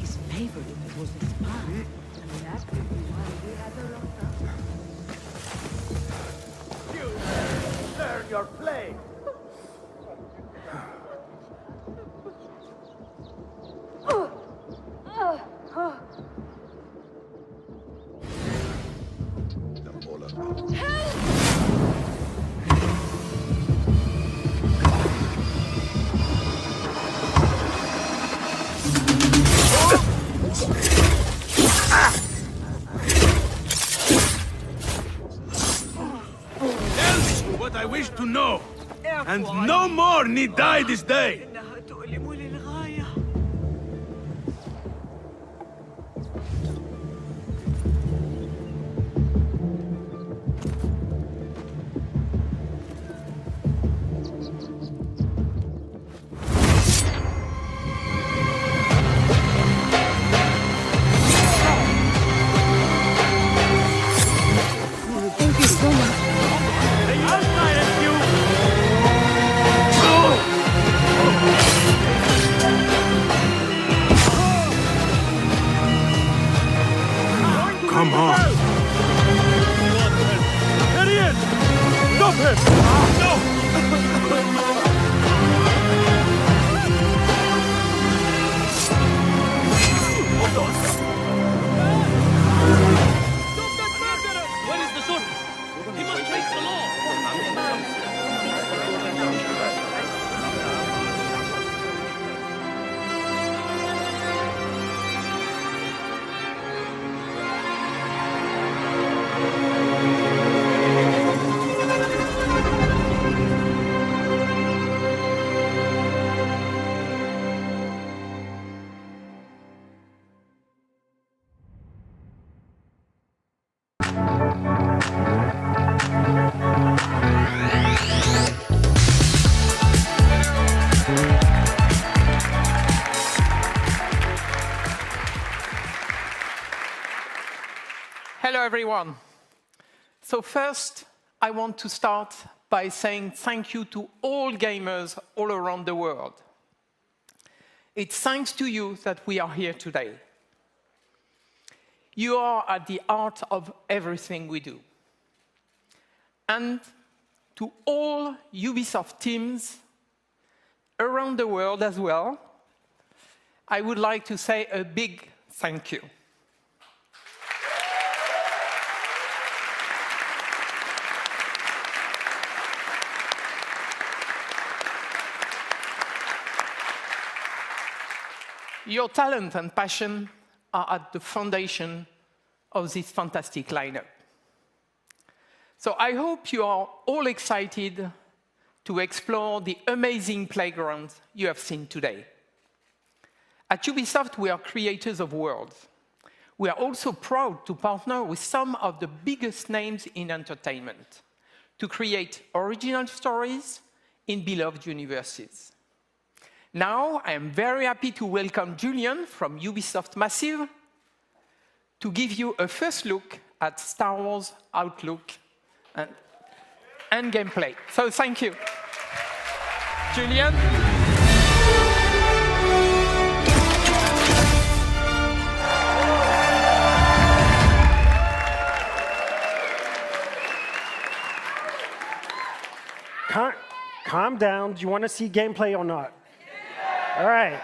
his favorite was a spy, and that could be why he had her locked up. You learn your play! Tell me what I wish to know, and no more need die this day. Thank you so much. Come on. Idiot! Stop him! No! Hold on! Stop that murderer! Where is the sword? He must face the law! Hello, everyone. So first, I want to start by saying thank you to all gamers all around the world. It's thanks to you that we are here today. You are at the heart of everything we do. And to all Ubisoft teams around the world as well, I would like to say a big thank you. Your talent and passion are at the foundation of this fantastic lineup. So I hope you are all excited to explore the amazing playground you have seen today. At Ubisoft, we are creators of worlds. We are also proud to partner with some of the biggest names in entertainment to create original stories in beloved universes. Now, I am very happy to welcome Julian from Ubisoft Massive to give you a first look at Star Wars Outlook and gameplay. So thank you. Julian? Calm down. Do you want to see gameplay or not? All right,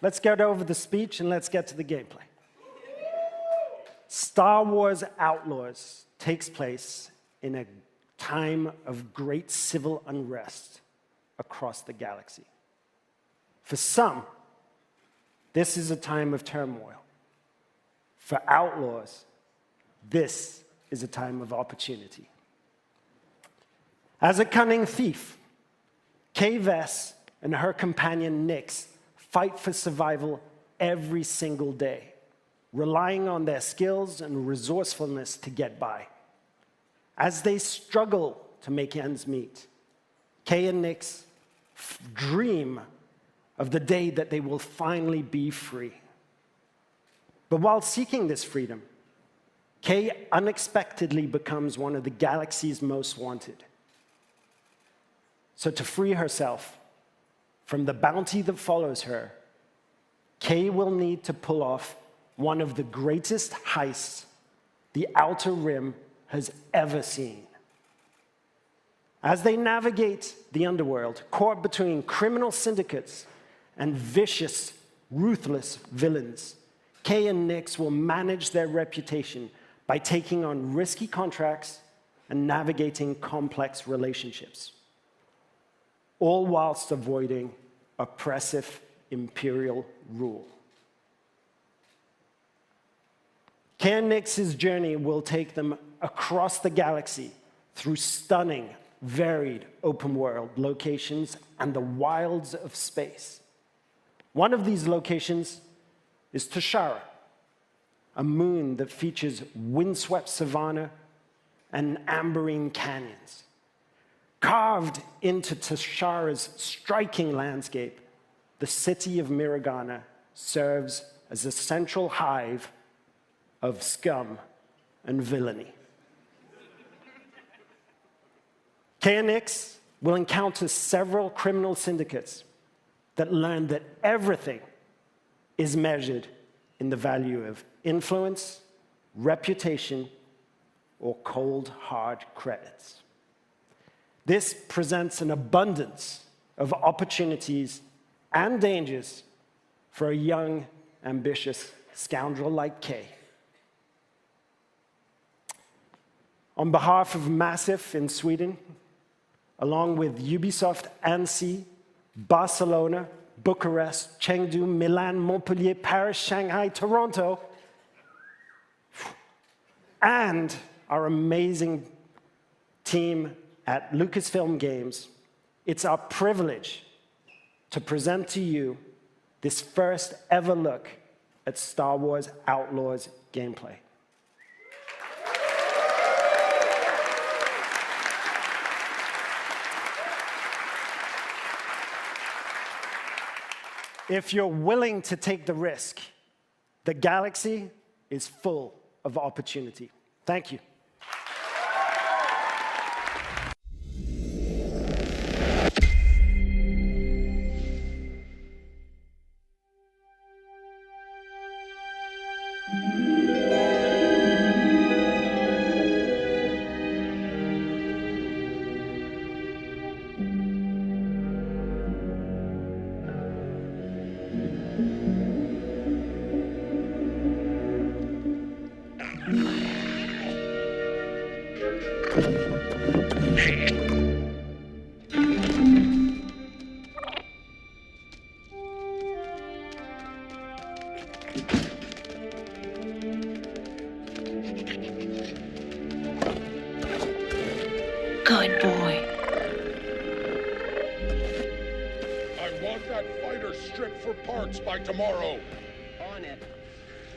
let's get over the speech and let's get to the gameplay. Star Wars Outlaws takes place in a time of great civil unrest across the galaxy. For some, this is a time of turmoil. For Outlaws, this is a time of opportunity. As a cunning thief, Kay Vess and her companion Nyx fight for survival every single day, relying on their skills and resourcefulness to get by. As they struggle to make ends meet, Kay and Nyx dream of the day that they will finally be free. But while seeking this freedom, Kay unexpectedly becomes one of the galaxy's most wanted. So to free herself from the bounty that follows her, Kay will need to pull off one of the greatest heists the Outer Rim has ever seen. As they navigate the underworld, caught between criminal syndicates and vicious, ruthless villains, Kay and Nyx will manage their reputation by taking on risky contracts and navigating complex relationships, all whilst avoiding oppressive imperial rule. Kay and Nyx's journey will take them across the galaxy through stunning, varied open-world locations and the wilds of space. One of these locations is Tashara, a moon that features windswept savanna and amberine canyons. Carved into Tashara's striking landscape, the city of Miragana serves as a central hive of scum and villainy. Kay and Nyx will encounter several criminal syndicates that learn that everything is measured in the value of influence, reputation, or cold, hard credits. This presents an abundance of opportunities and dangers for a young, ambitious scoundrel like Kay. On behalf of Massive in Sweden, along with Ubisoft Annecy, Barcelona, Bucharest, Chengdu, Milan, Montpellier, Paris, Shanghai, Toronto, and our amazing team at Lucasfilm Games, it's our privilege to present to you this first ever look at Star Wars Outlaws gameplay. If you're willing to take the risk, the galaxy is full of opportunity. Thank you. Good boy. I want that fighter stripped for parts by tomorrow. On it.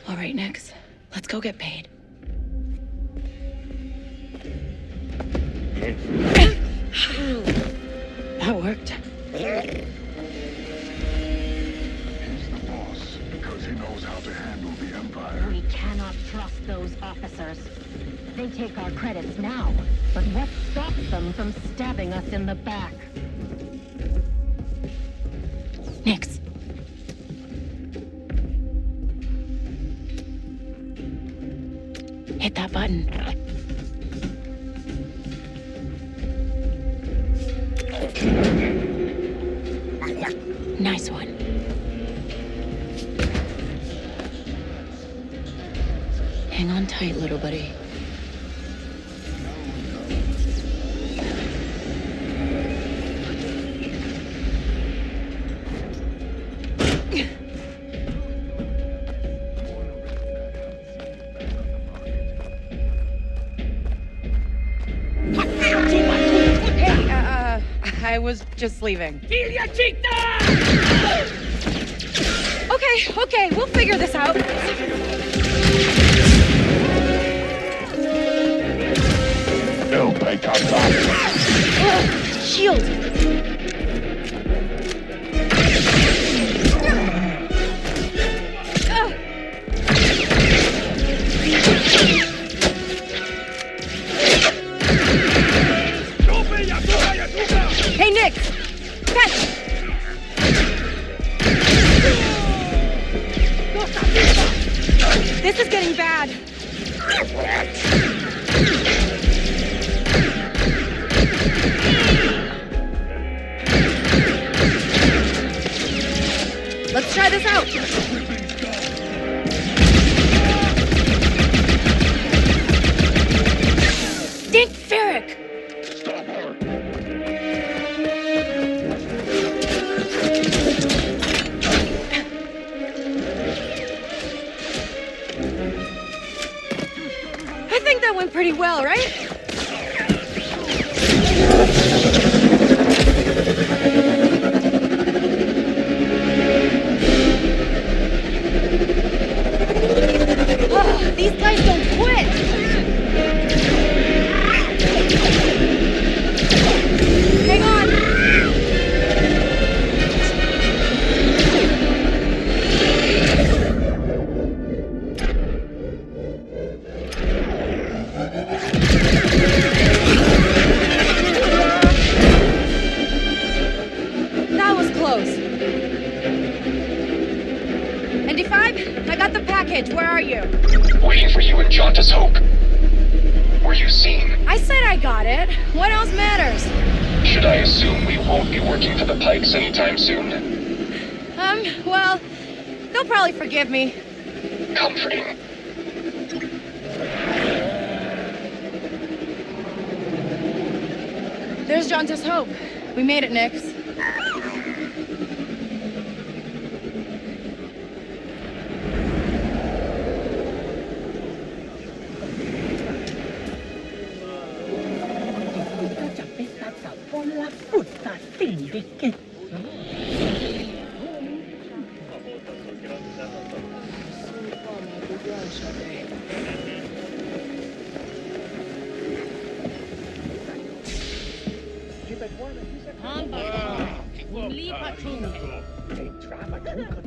All right, Nix. Let's go get paid. That worked. He's the boss because he knows how to handle the Empire. We cannot trust those officers. They take our credits now, but what stops them from stabbing us in the back? Nix. Hit that button. Nice one. Hang on tight, little buddy. I was just leaving. Okay, we'll figure this out. Shield! Hey, Nick! Catch! This is getting bad. Let's try this out. Dick Ferrick! Stop her. I think that went pretty well, right? Oh, these guys don't quit! Hang on! That was close. ND5, I got the package. Where are you? Waiting for you in Jauntus Hope. Were you seen? I said I got it. What else matters? Should I assume we won't be working for the Pikes anytime soon? Well, they'll probably forgive me. Comforting. There's Jauntus Hope. We made it, Nix.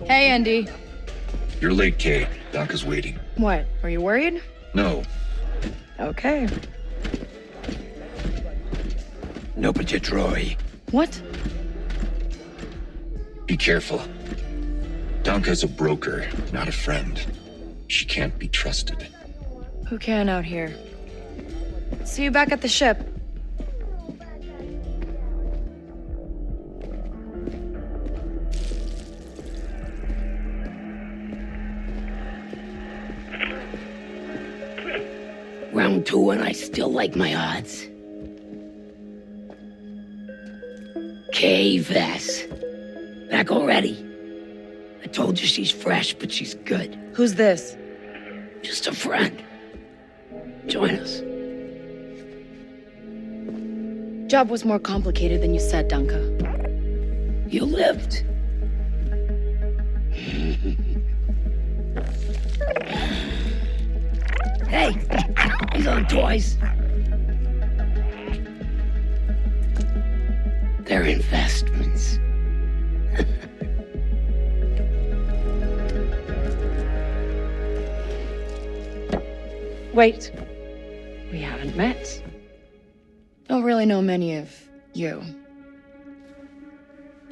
Hey, Andy. You're late, Kay. Doc is waiting. What? Are you worried? No. Okay. No, but Troy. What? Be careful. Danka's a broker, not a friend. She can't be trusted. Who can out here? See you back at the ship. Round 2 and I still like my odds. K-Vess. Back already. I told you she's fresh, but she's good. Who's this? Just a friend. Join us. Job was more complicated than you said, Danka. You lived. Hey, these aren't toys. They're investments. Wait. We haven't met. Don't really know many of you.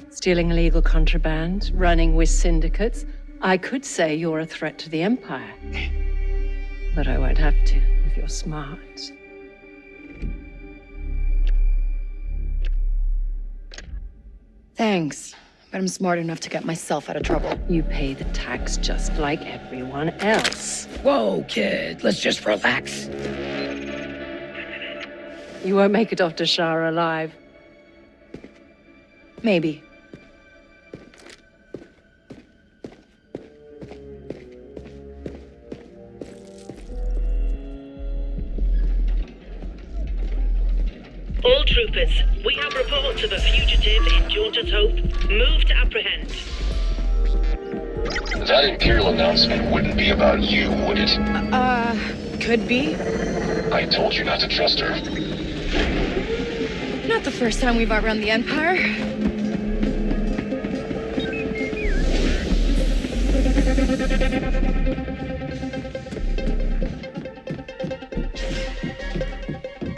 Stealing illegal contraband, running with syndicates. I could say you're a threat to the Empire. But I won't have to, if you're smart. Thanks, but I'm smart enough to get myself out of trouble. You pay the tax just like everyone else. Whoa, kid, let's just relax. You won't make it off to Shara alive. Maybe. All troopers, we have reports of a fugitive in Jaunter's Hope. Move to apprehend. That Imperial announcement wouldn't be about you, would it? Could be. I told you not to trust her. Not the first time we've outrun the Empire.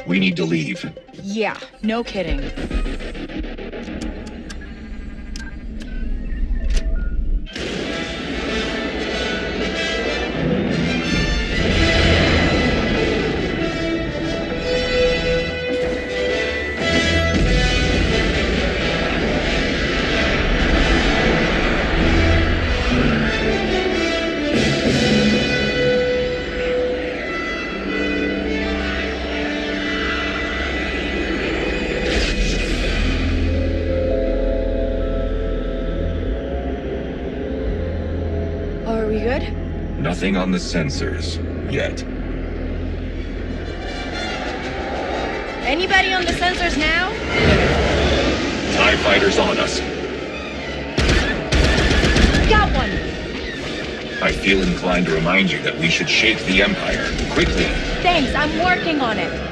We need to leave. Yeah, no kidding. Are we good? Nothing on the sensors yet. Anybody on the sensors now? TIE fighters on us. Got one! I feel inclined to remind you that we should shake the Empire quickly. Thanks, I'm working on it.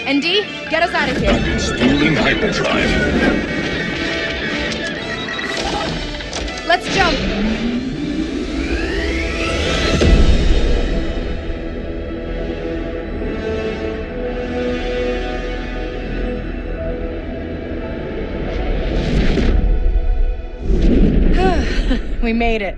ND, get us out of here. Stealing hyperdrive. Let's jump. We made it.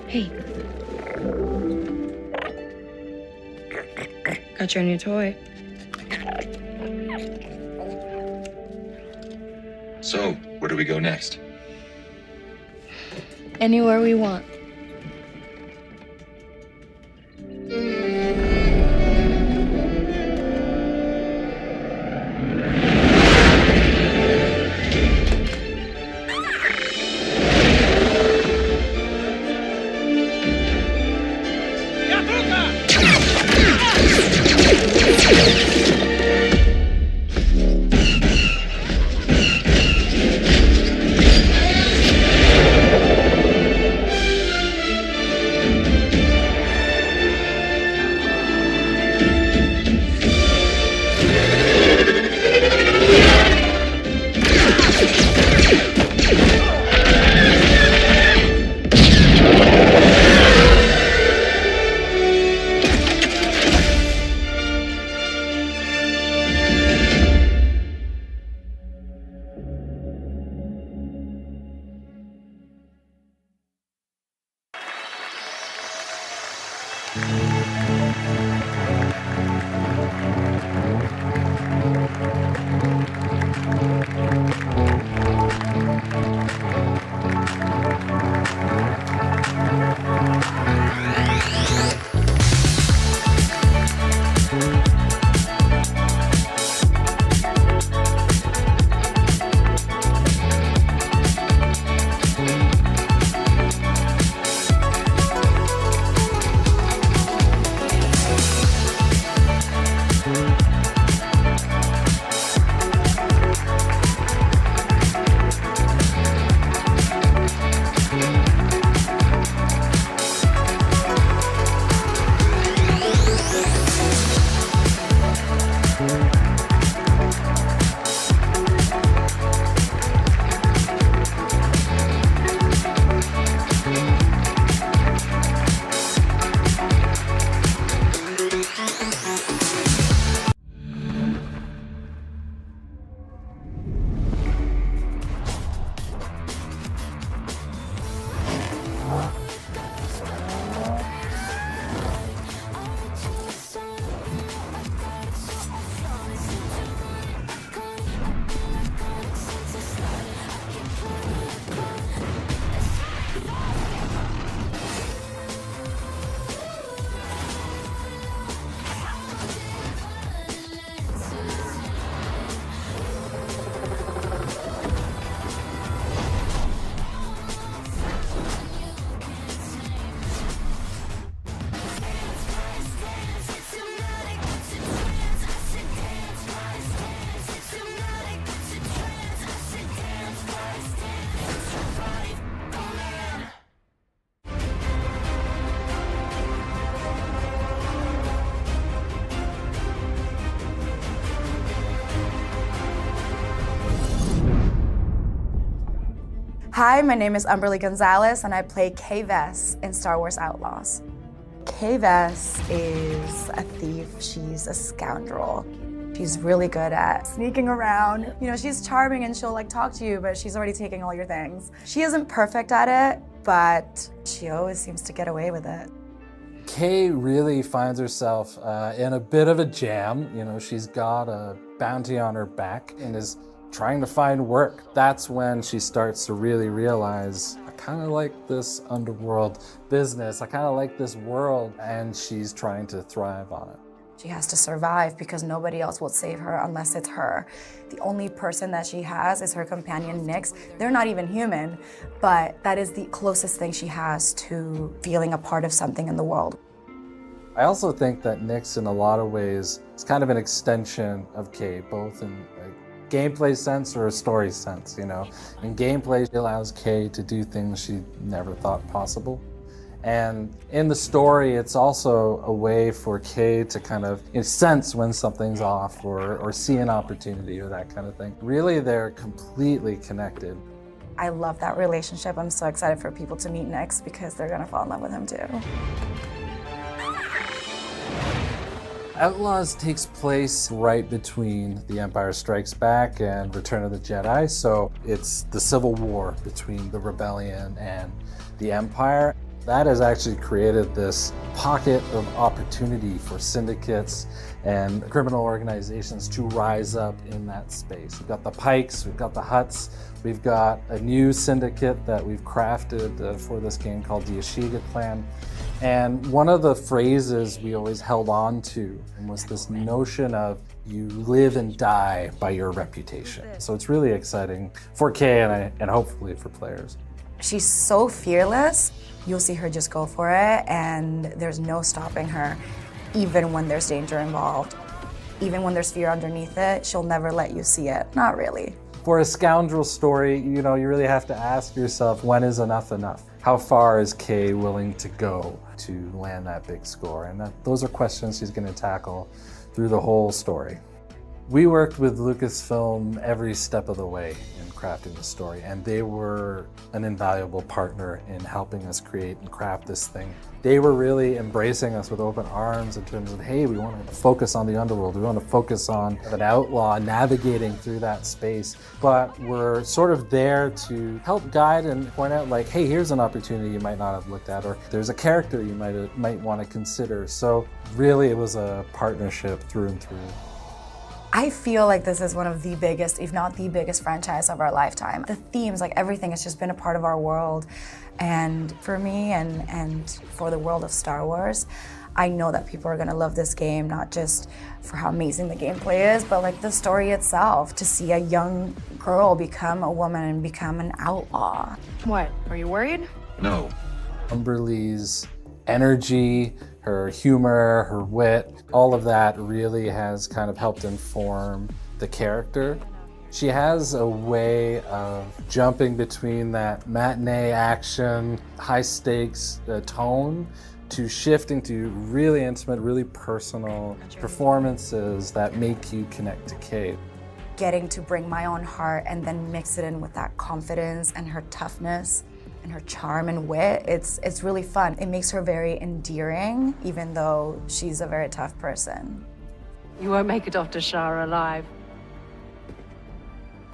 Hey. Got your new toy. So, where do we go next? Anywhere we want. Yatuka! Hi, my name is Umberly Gonzalez, and I play Kay Vess in Star Wars Outlaws. Kay Vess is a thief. She's a scoundrel. She's really good at sneaking around. You know, she's charming and she'll like talk to you, but she's already taking all your things. She isn't perfect at it, but she always seems to get away with it. Kay really finds herself in a bit of a jam. You know, she's got a bounty on her back and is trying to find work. That's when she starts to really realize, I kind of like this underworld business. I kind of like this world, and she's trying to thrive on it. She has to survive because nobody else will save her unless it's her. The only person that she has is her companion, Nyx. They're not even human, but that is the closest thing she has to feeling a part of something in the world. I also think that Nyx, in a lot of ways, is kind of an extension of Kay, both in a gameplay sense or a story sense, you know. In gameplay, she allows Kay to do things she never thought possible. And in the story, it's also a way for Kay to kind of sense when something's off or see an opportunity or that kind of thing. Really, they're completely connected. I love that relationship. I'm so excited for people to meet Nyx because they're gonna fall in love with him too. Outlaws takes place right between The Empire Strikes Back and Return of the Jedi, so it's the civil war between the rebellion and the Empire. That has actually created this pocket of opportunity for syndicates and criminal organizations to rise up in that space. We've got the Pikes, we've got the Hutts, we've got a new syndicate that we've crafted for this game called the Ashiga Clan. And one of the phrases we always held on to was this notion of you live and die by your reputation. So it's really exciting for Kay and hopefully for players. She's so fearless. You'll see her just go for it, and there's no stopping her, even when there's danger involved. Even when there's fear underneath it, she'll never let you see it. Not really. For a scoundrel story, you know, you really have to ask yourself, when is enough enough? How far is Kay willing to go to land that big score? And those are questions she's going to tackle through the whole story. We worked with Lucasfilm every step of the way in crafting the story, and they were an invaluable partner in helping us create and craft this thing. They were really embracing us with open arms in terms of, hey, we want to focus on the underworld, we want to focus on an outlaw navigating through that space, but we're sort of there to help guide and point out, like, hey, here's an opportunity you might not have looked at, or there's a character you might want to consider. So really it was a partnership through and through. I feel like this is one of the biggest, if not the biggest franchise of our lifetime. The themes, like everything, has just been a part of our world. And for me and for the world of Star Wars, I know that people are gonna love this game, not just for how amazing the gameplay is, but like the story itself, to see a young girl become a woman and become an outlaw. What, are you worried? No. Umberlee's energy, her humor, her wit, all of that really has kind of helped inform the character. She has a way of jumping between that matinee action, high stakes tone to shifting to really intimate, really personal performances that make you connect to Kate. Getting to bring my own heart and then mix it in with that confidence and her toughness and her charm and wit, it's really fun. It makes her very endearing, even though she's a very tough person. You won't make it off to Shara alive.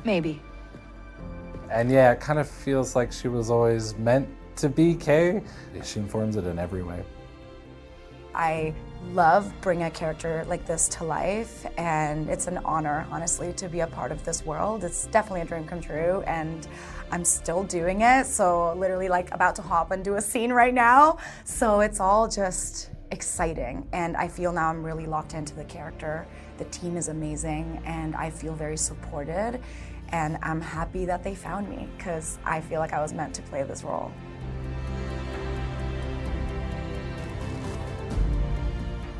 Maybe. And yeah, it kind of feels like she was always meant to be Kay. She informs it in every way. I love bringing a character like this to life, and it's an honor, honestly, to be a part of this world. It's definitely a dream come true, and I'm still doing it, so literally like about to hop and do a scene right now. So it's all just exciting, and I feel now I'm really locked into the character. The team is amazing, and I feel very supported, and I'm happy that they found me, because I feel like I was meant to play this role.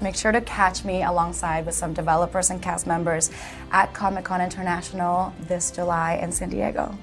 Make sure to catch me alongside with some developers and cast members at Comic-Con International this July in San Diego.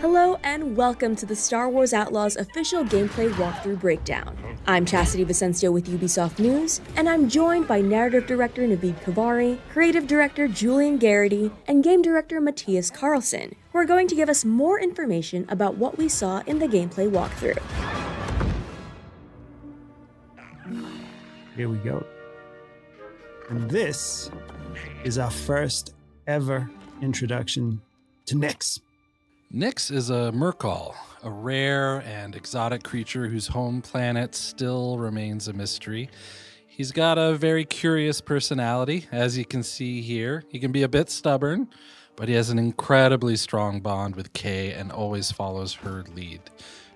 Hello and welcome to the Star Wars Outlaws official gameplay walkthrough breakdown. I'm Chastity Vicencio with Ubisoft News, and I'm joined by narrative director Naveed Kavari, creative director Julian Garrity, and game director Matthias Carlson, who are going to give us more information about what we saw in the gameplay walkthrough. Here we go. And this is our first ever introduction to Nyx. Nyx is a Merkal, a rare and exotic creature whose home planet still remains a mystery. He's got a very curious personality, as you can see here. He can be a bit stubborn, but he has an incredibly strong bond with Kay and always follows her lead.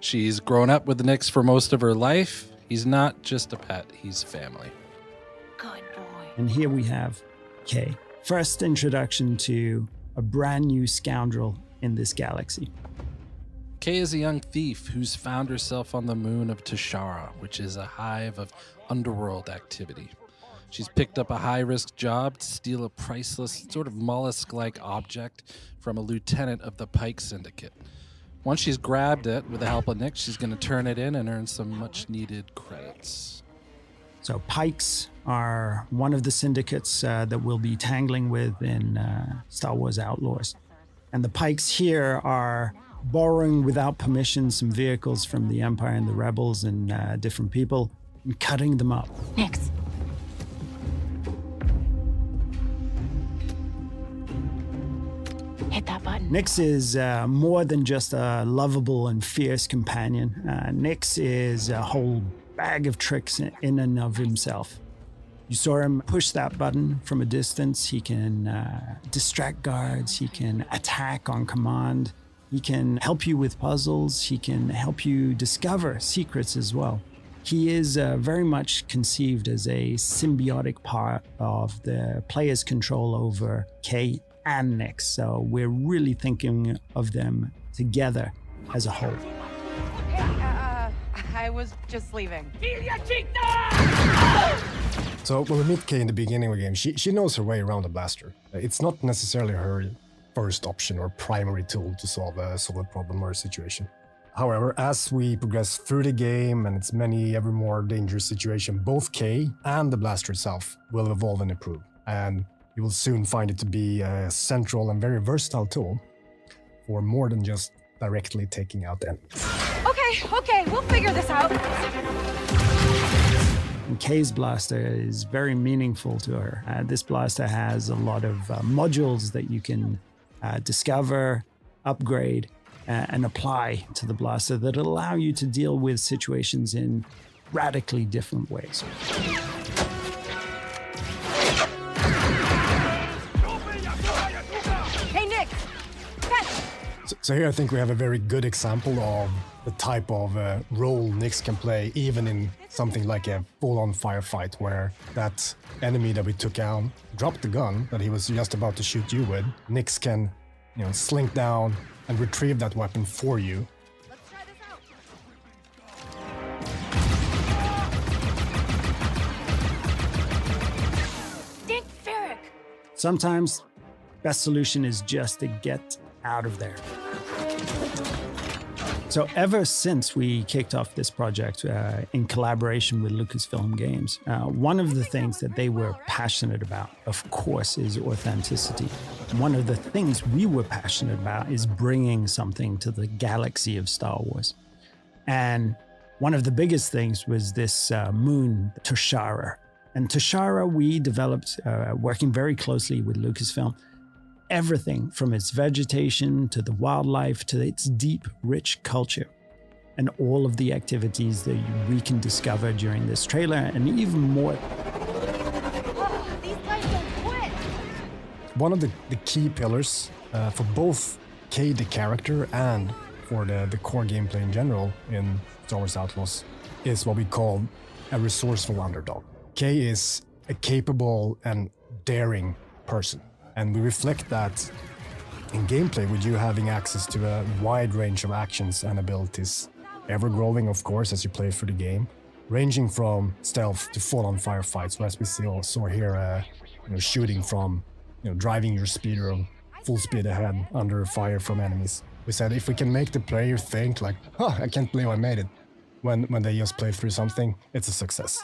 She's grown up with Nyx for most of her life. He's not just a pet, he's family. Good boy. And here we have Kay. First introduction to a brand new scoundrel in this galaxy. Kay is a young thief who's found herself on the moon of Tashara, which is a hive of underworld activity. She's picked up a high-risk job to steal a priceless, sort of mollusk-like object from a lieutenant of the Pike Syndicate. Once she's grabbed it, with the help of Nyx, she's going to turn it in and earn some much-needed credits. So Pikes are one of the syndicates that we'll be tangling with in Star Wars Outlaws. And the Pikes here are borrowing without permission some vehicles from the Empire and the Rebels and different people and cutting them up. Nyx. Hit that button. Nyx is more than just a lovable and fierce companion. Nyx is a whole bag of tricks in and of himself. You saw him push that button from a distance. He can distract guards. He can attack on command. He can help you with puzzles. He can help you discover secrets as well. He is very much conceived as a symbiotic part of the player's control over Kay and Nyx. So we're really thinking of them together as a whole. I was just leaving. So when we meet Kay in the beginning of the game, she knows her way around the blaster. It's not necessarily her first option or primary tool to solve a problem or a situation. However, as we progress through the game and its many ever more dangerous situations, both K and the blaster itself will evolve and improve. And you will soon find it to be a central and very versatile tool for more than just directly taking out enemies. Okay, we'll figure this out. And Kay's blaster is very meaningful to her. This blaster has a lot of modules that you can discover, upgrade, and apply to the blaster that allow you to deal with situations in radically different ways. Hey, Nick! So here I think we have a very good example of the type of role Nyx can play, even in something like a full-on firefight, where that enemy that we took out dropped the gun that he was just about to shoot you with. Nyx can, slink down and retrieve that weapon for you. Let's try this out. Dink Ferric! Sometimes, best solution is just to get out of there. So ever since we kicked off this project in collaboration with Lucasfilm Games, one of the things that they were passionate about, of course, is authenticity. One of the things we were passionate about is bringing something to the galaxy of Star Wars. And one of the biggest things was this moon, Toshara. And Toshara, we developed, working very closely with Lucasfilm, everything from its vegetation to the wildlife to its deep, rich culture, and all of the activities that we can discover during this trailer, and even more. These guys don't quit! One of the key pillars for both Kay the character and for the core gameplay in general in Star Wars Outlaws is what we call a resourceful underdog. Kay is a capable and daring person. And we reflect that in gameplay with you having access to a wide range of actions and abilities, ever-growing, of course, as you play through the game, ranging from stealth to full-on firefights. So as we saw here, shooting from, driving your speeder full speed ahead under fire from enemies. We said if we can make the player think like, oh, I can't believe I made it, when they just play through something, it's a success.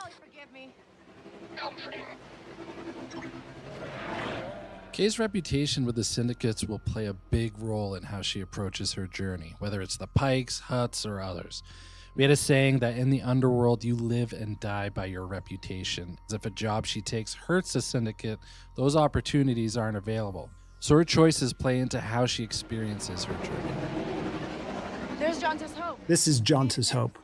Kay's reputation with the syndicates will play a big role in how she approaches her journey, whether it's the Pikes, Hutts, or others. We had a saying that in the underworld, you live and die by your reputation. As if a job she takes hurts a syndicate, those opportunities aren't available. So her choices play into how she experiences her journey. There's Jonta's Hope. This is Jonta's Hope.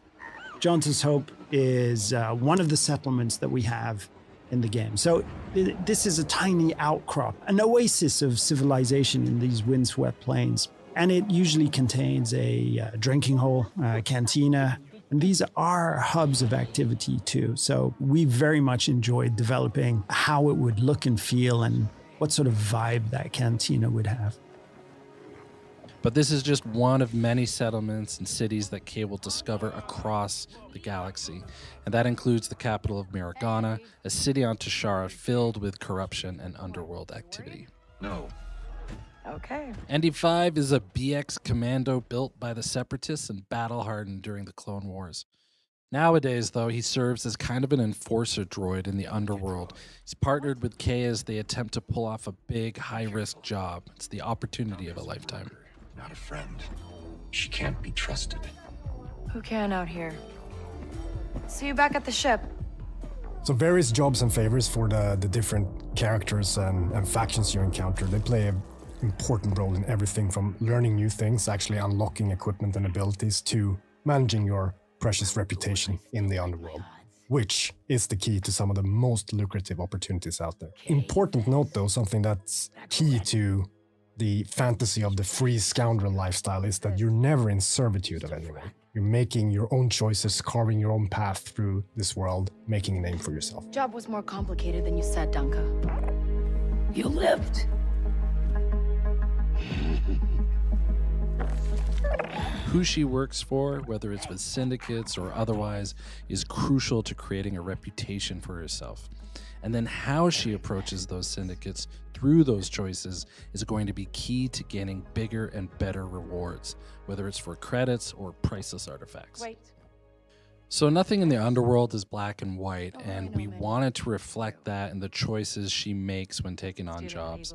Jonta's Hope is one of the settlements that we have in the game. So this is a tiny outcrop, an oasis of civilization in these windswept plains. And it usually contains a drinking hole, a cantina, and these are hubs of activity too. So we very much enjoyed developing how it would look and feel and what sort of vibe that cantina would have. But this is just one of many settlements and cities that Kay will discover across the galaxy. And that includes the capital of Miragana, a city on Toshara filled with corruption and underworld activity. No. Okay. ND5 is a BX commando built by the Separatists and battle-hardened during the Clone Wars. Nowadays, though, he serves as kind of an enforcer droid in the underworld. He's partnered with Kay as they attempt to pull off a big, high-risk job. It's the opportunity of a lifetime. Not a friend. She can't be trusted. Who can out here? See you back at the ship. So various jobs and favors for the different characters and factions you encounter. They play an important role in everything from learning new things, actually unlocking equipment and abilities, to managing your precious reputation in the underworld, which is the key to some of the most lucrative opportunities out there. Important note though, something that's key to the fantasy of the free scoundrel lifestyle is that you're never in servitude of anyone. You're making your own choices, carving your own path through this world, making a name for yourself. Job was more complicated than you said, Dunka. You lived. Who she works for, whether it's with syndicates or otherwise, is crucial to creating a reputation for herself. And then how she approaches those syndicates through those choices is going to be key to gaining bigger and better rewards, whether it's for credits or priceless artifacts. Wait. So nothing in the underworld is black and white, and we wanted to reflect that in the choices she makes when taking on jobs.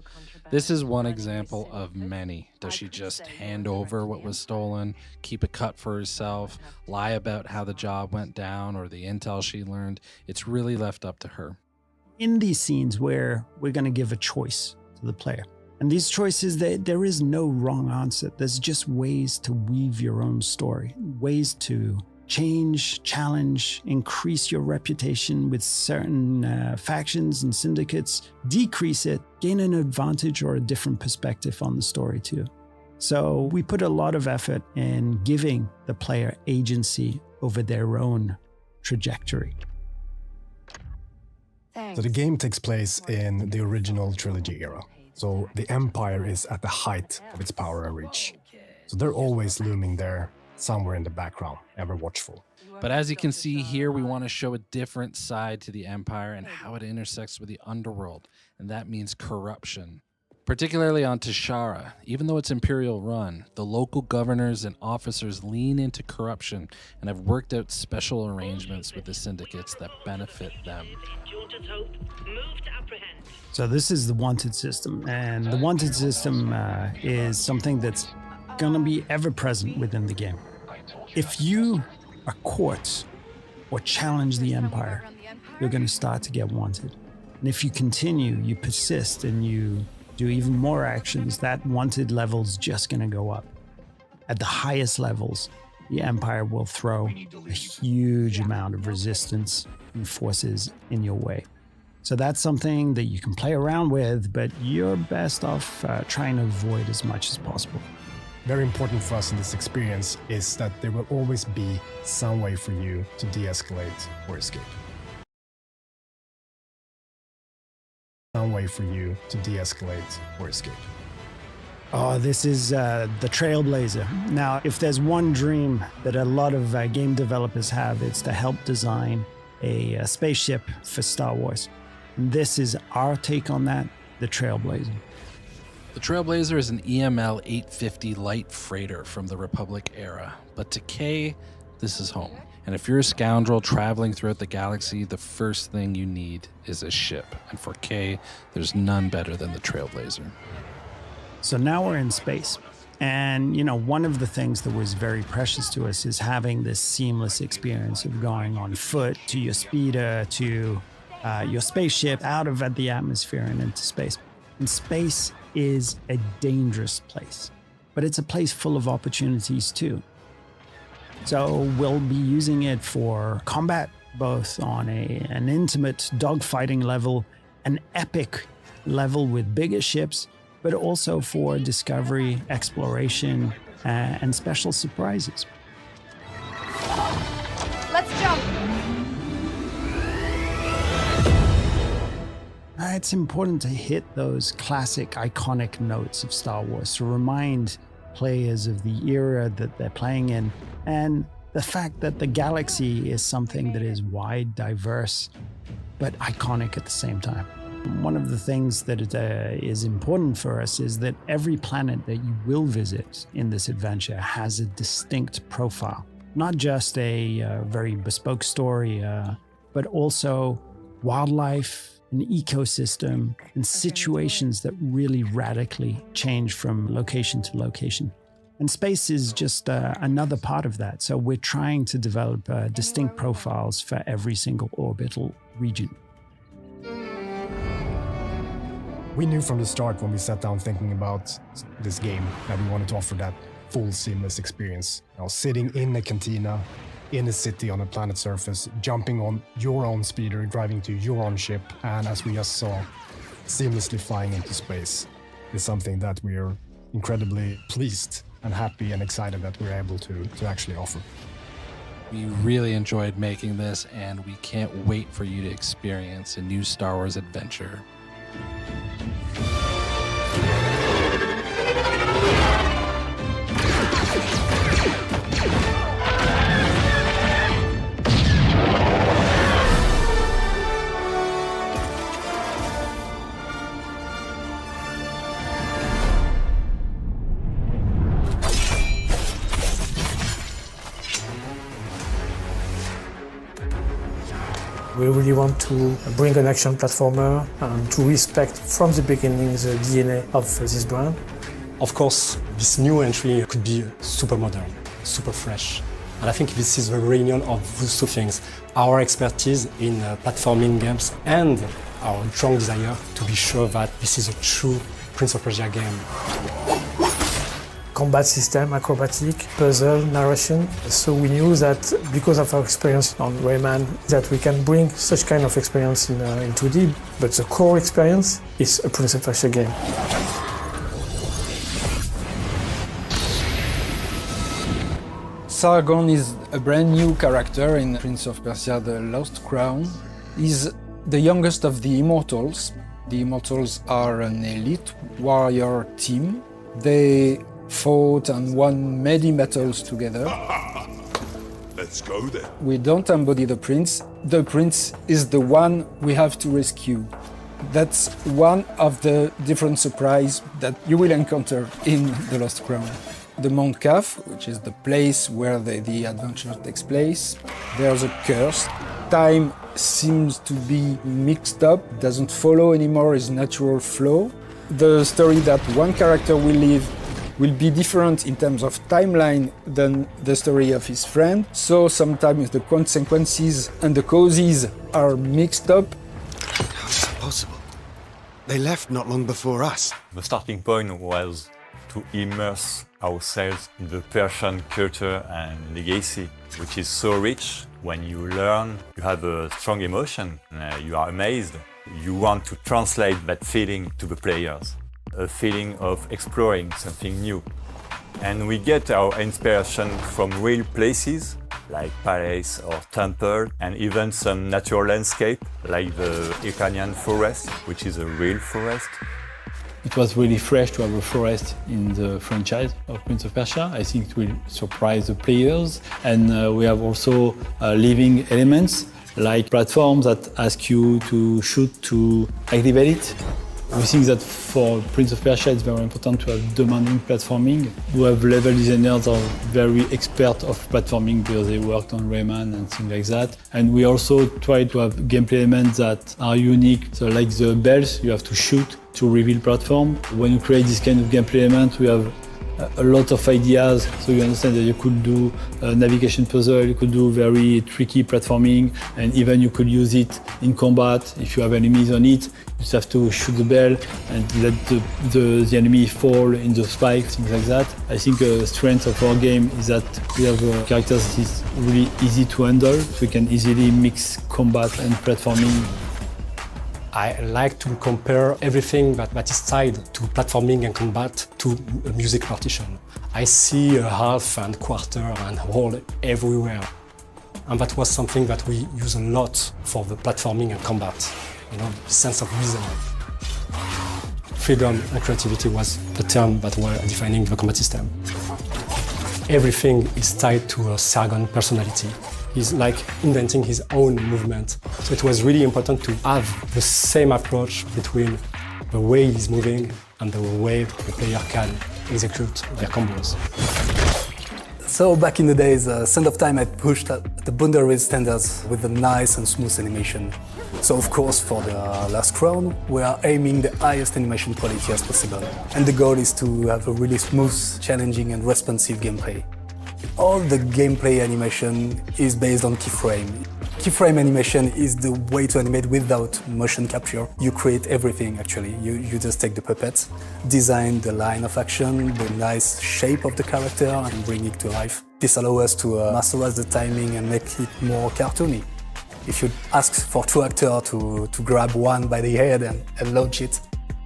This is one example of many. Does she just hand over what was stolen, keep a cut for herself, lie about how the job went down or the intel she learned? It's really left up to her. In these scenes where we're going to give a choice to the player, and these choices, there is no wrong answer. There's just ways to weave your own story, ways to change, challenge, increase your reputation with certain factions and syndicates, decrease it, gain an advantage or a different perspective on the story too. So we put a lot of effort in giving the player agency over their own trajectory. So the game takes place in the original trilogy era. So the Empire is at the height of its power and reach. So they're always looming there, somewhere in the background, ever watchful. But as you can see here, we want to show a different side to the Empire and how it intersects with the underworld, and that means corruption. Particularly on Tashara, even though it's Imperial run, the local governors and officers lean into corruption and have worked out special arrangements with the syndicates that benefit them. So this is the wanted system, and the wanted system is something that's going to be ever present within the game. If you are caught or challenge the Empire, you're going to start to get wanted. And if you continue, you persist, and you do even more actions, that wanted level's just going to go up. At the highest levels, the Empire will throw a huge amount of resistance and forces in your way. So that's something that you can play around with, but you're best off trying to avoid as much as possible. Very important for us in this experience is that there will always be some way for you to de-escalate or escape. Some way for you to de-escalate or escape. Oh, this is the Trailblazer. Now, if there's one dream that a lot of game developers have, it's to help design a spaceship for Star Wars. And this is our take on that, the Trailblazer. The Trailblazer is an EML 850 light freighter from the Republic era, but to Kay, this is home. And if you're a scoundrel traveling throughout the galaxy, the first thing you need is a ship. And for Kay, there's none better than the Trailblazer. So now we're in space. And, you know, one of the things that was very precious to us is having this seamless experience of going on foot to your speeder, to your spaceship, out of the atmosphere and into space. And space is a dangerous place, but it's a place full of opportunities too. So we'll be using it for combat, both on an intimate dogfighting level, an epic level with bigger ships, but also for discovery, exploration, and special surprises. Let's jump! It's important to hit those classic, iconic notes of Star Wars to remind players of the era that they're playing in, and the fact that the galaxy is something that is wide, diverse, but iconic at the same time. One of the things that is important for us is that every planet that you will visit in this adventure has a distinct profile. Not just a very bespoke story, but also wildlife, an ecosystem, and situations that really radically change from location to location. And space is just another part of that. So we're trying to develop distinct profiles for every single orbital region. We knew from the start when we sat down thinking about this game that we wanted to offer that full seamless experience. You know, sitting in a cantina, in a city on a planet surface, jumping on your own speeder, driving to your own ship, and as we just saw, seamlessly flying into space is something that we are incredibly pleased and happy and excited that we're able to actually offer. We really enjoyed making this, and we can't wait for you to experience a new Star Wars adventure. We really want to bring an action platformer and to respect from the beginning the DNA of this brand. Of course, this new entry could be super modern, super fresh. And I think this is the reunion of those two things. Our expertise in platforming games and our strong desire to be sure that this is a true Prince of Persia game. Combat system, acrobatic, puzzle, narration. So we knew that because of our experience on Rayman, that we can bring such kind of experience in 2D, but the core experience is a Prince of Persia game. Sargon is a brand new character in Prince of Persia: The Lost Crown. He's the youngest of the Immortals. The Immortals are an elite warrior team. They fought and won many battles together. Let's go then. We don't embody the prince. The prince is the one we have to rescue. That's one of the different surprises that you will encounter in The Lost Crown. The Mount Kaf, which is the place where the adventure takes place, there's a curse. Time seems to be mixed up, doesn't follow anymore its natural flow. The story that one character will live will be different in terms of timeline than the story of his friend. So sometimes the consequences and the causes are mixed up. How is that possible? They left not long before us. The starting point was to immerse ourselves in the Persian culture and legacy, which is so rich. When you learn, you have a strong emotion, you are amazed. You want to translate that feeling to the players, a feeling of exploring something new. And we get our inspiration from real places, like palace or temple, and even some natural landscape, like the Iranian forest, which is a real forest. It was really fresh to have a forest in the franchise of Prince of Persia. I think it will surprise the players. And we have also living elements like platforms that ask you to shoot to activate it. We think that for Prince of Persia it's very important to have demanding platforming. We have level designers that are very expert of platforming because they worked on Rayman and things like that. And we also try to have gameplay elements that are unique. So like the bells, you have to shoot to reveal platform. When you create this kind of gameplay element, we have a lot of ideas, so you understand that you could do a navigation puzzle, you could do very tricky platforming, and even you could use it in combat. If you have enemies on it, you just have to shoot the bell and let the enemy fall in the spikes, things like that. I think the strength of our game is that we have characters that is really easy to handle, so we can easily mix combat and platforming. I like to compare everything that is tied to platforming and combat to a music partition. I see a half and quarter and whole everywhere. And that was something that we use a lot for the platforming and combat. You know, the sense of rhythm. Freedom and creativity was the term that were defining the combat system. Everything is tied to a Sargon personality. He's like inventing his own movement. So it was really important to have the same approach between the way he's moving and the way the player can execute their combos. So back in the days, Sand of Time had pushed the boundary standards with a nice and smooth animation. So of course for the Last Crown, we are aiming the highest animation quality as possible. And the goal is to have a really smooth, challenging and responsive gameplay. All the gameplay animation is based on keyframe. Keyframe animation is the way to animate without motion capture. You create everything actually. You just take the puppets, design the line of action, the nice shape of the character and bring it to life. This allows us to masterize the timing and make it more cartoony. If you ask for two actors to grab one by the head and launch it,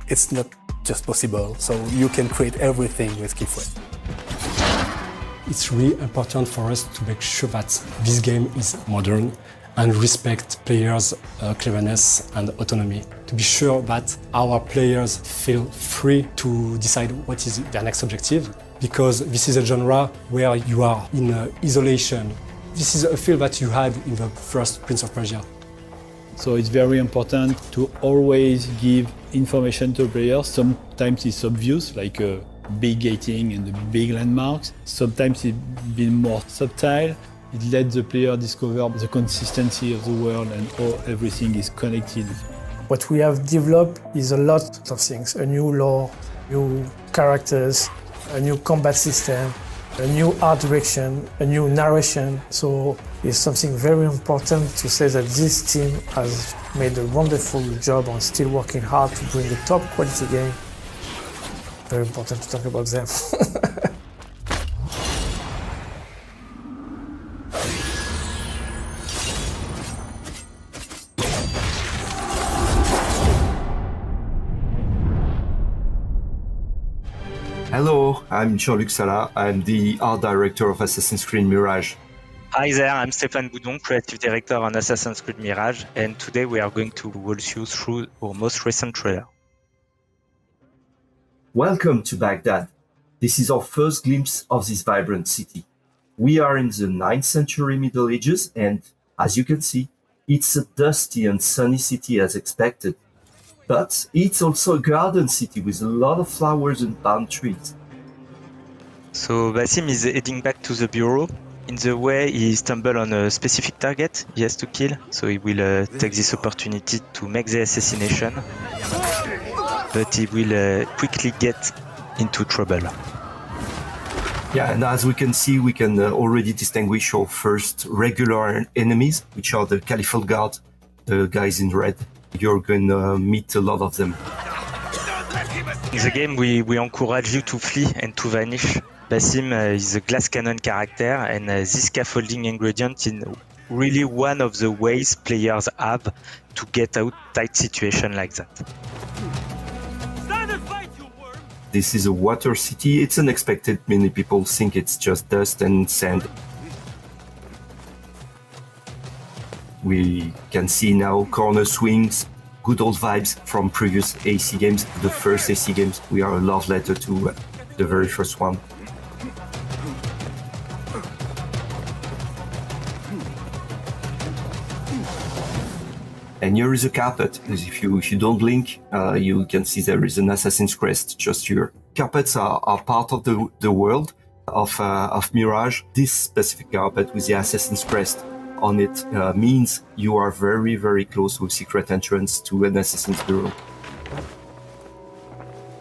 it's not just possible. So you can create everything with keyframe. It's really important for us to make sure that this game is modern and respect players' cleverness and autonomy. To be sure that our players feel free to decide what is their next objective, because this is a genre where you are in isolation. This is a feel that you had in the first Prince of Persia. So it's very important to always give information to players. Sometimes it's obvious, like big gating and the big landmarks. Sometimes it's been more subtle. It lets the player discover the consistency of the world and how everything is connected. What we have developed is a lot of things, a new lore, new characters, a new combat system, a new art direction, a new narration. So it's something very important to say that this team has made a wonderful job on still working hard to bring a top quality game. Very important to talk about them. Hello, I'm Jean-Luc Salah. I'm the art director of Assassin's Creed Mirage. Hi there, I'm Stéphane Boudon, creative director on Assassin's Creed Mirage, and today we are going to walk you through our most recent trailer. Welcome to Baghdad. This is our first glimpse of this vibrant city. We are in the 9th century Middle Ages, and as you can see, it's a dusty and sunny city as expected. But it's also a garden city with a lot of flowers and palm trees. So Basim is heading back to the bureau. In the way, he stumbles on a specific target he has to kill, so he will take this opportunity to make the assassination. But he will quickly get into trouble. Yeah, and as we can see, we can already distinguish our first regular enemies, which are the Caliphal Guard, the guys in red. You're going to meet a lot of them. In the game, we encourage you to flee and to vanish. Basim is a glass cannon character, and this scaffolding ingredient is really one of the ways players have to get out tight situations like that. This is a water city. It's unexpected. Many people think it's just dust and sand. We can see now corner swings, good old vibes from previous AC games. The first AC games, we are a love letter to the very first one. And here is a carpet. If you don't blink, you can see there is an Assassin's Crest just here. Carpets are part of the world of Mirage. This specific carpet with the Assassin's Crest on it means you are very, very close to a secret entrance to an Assassin's Bureau.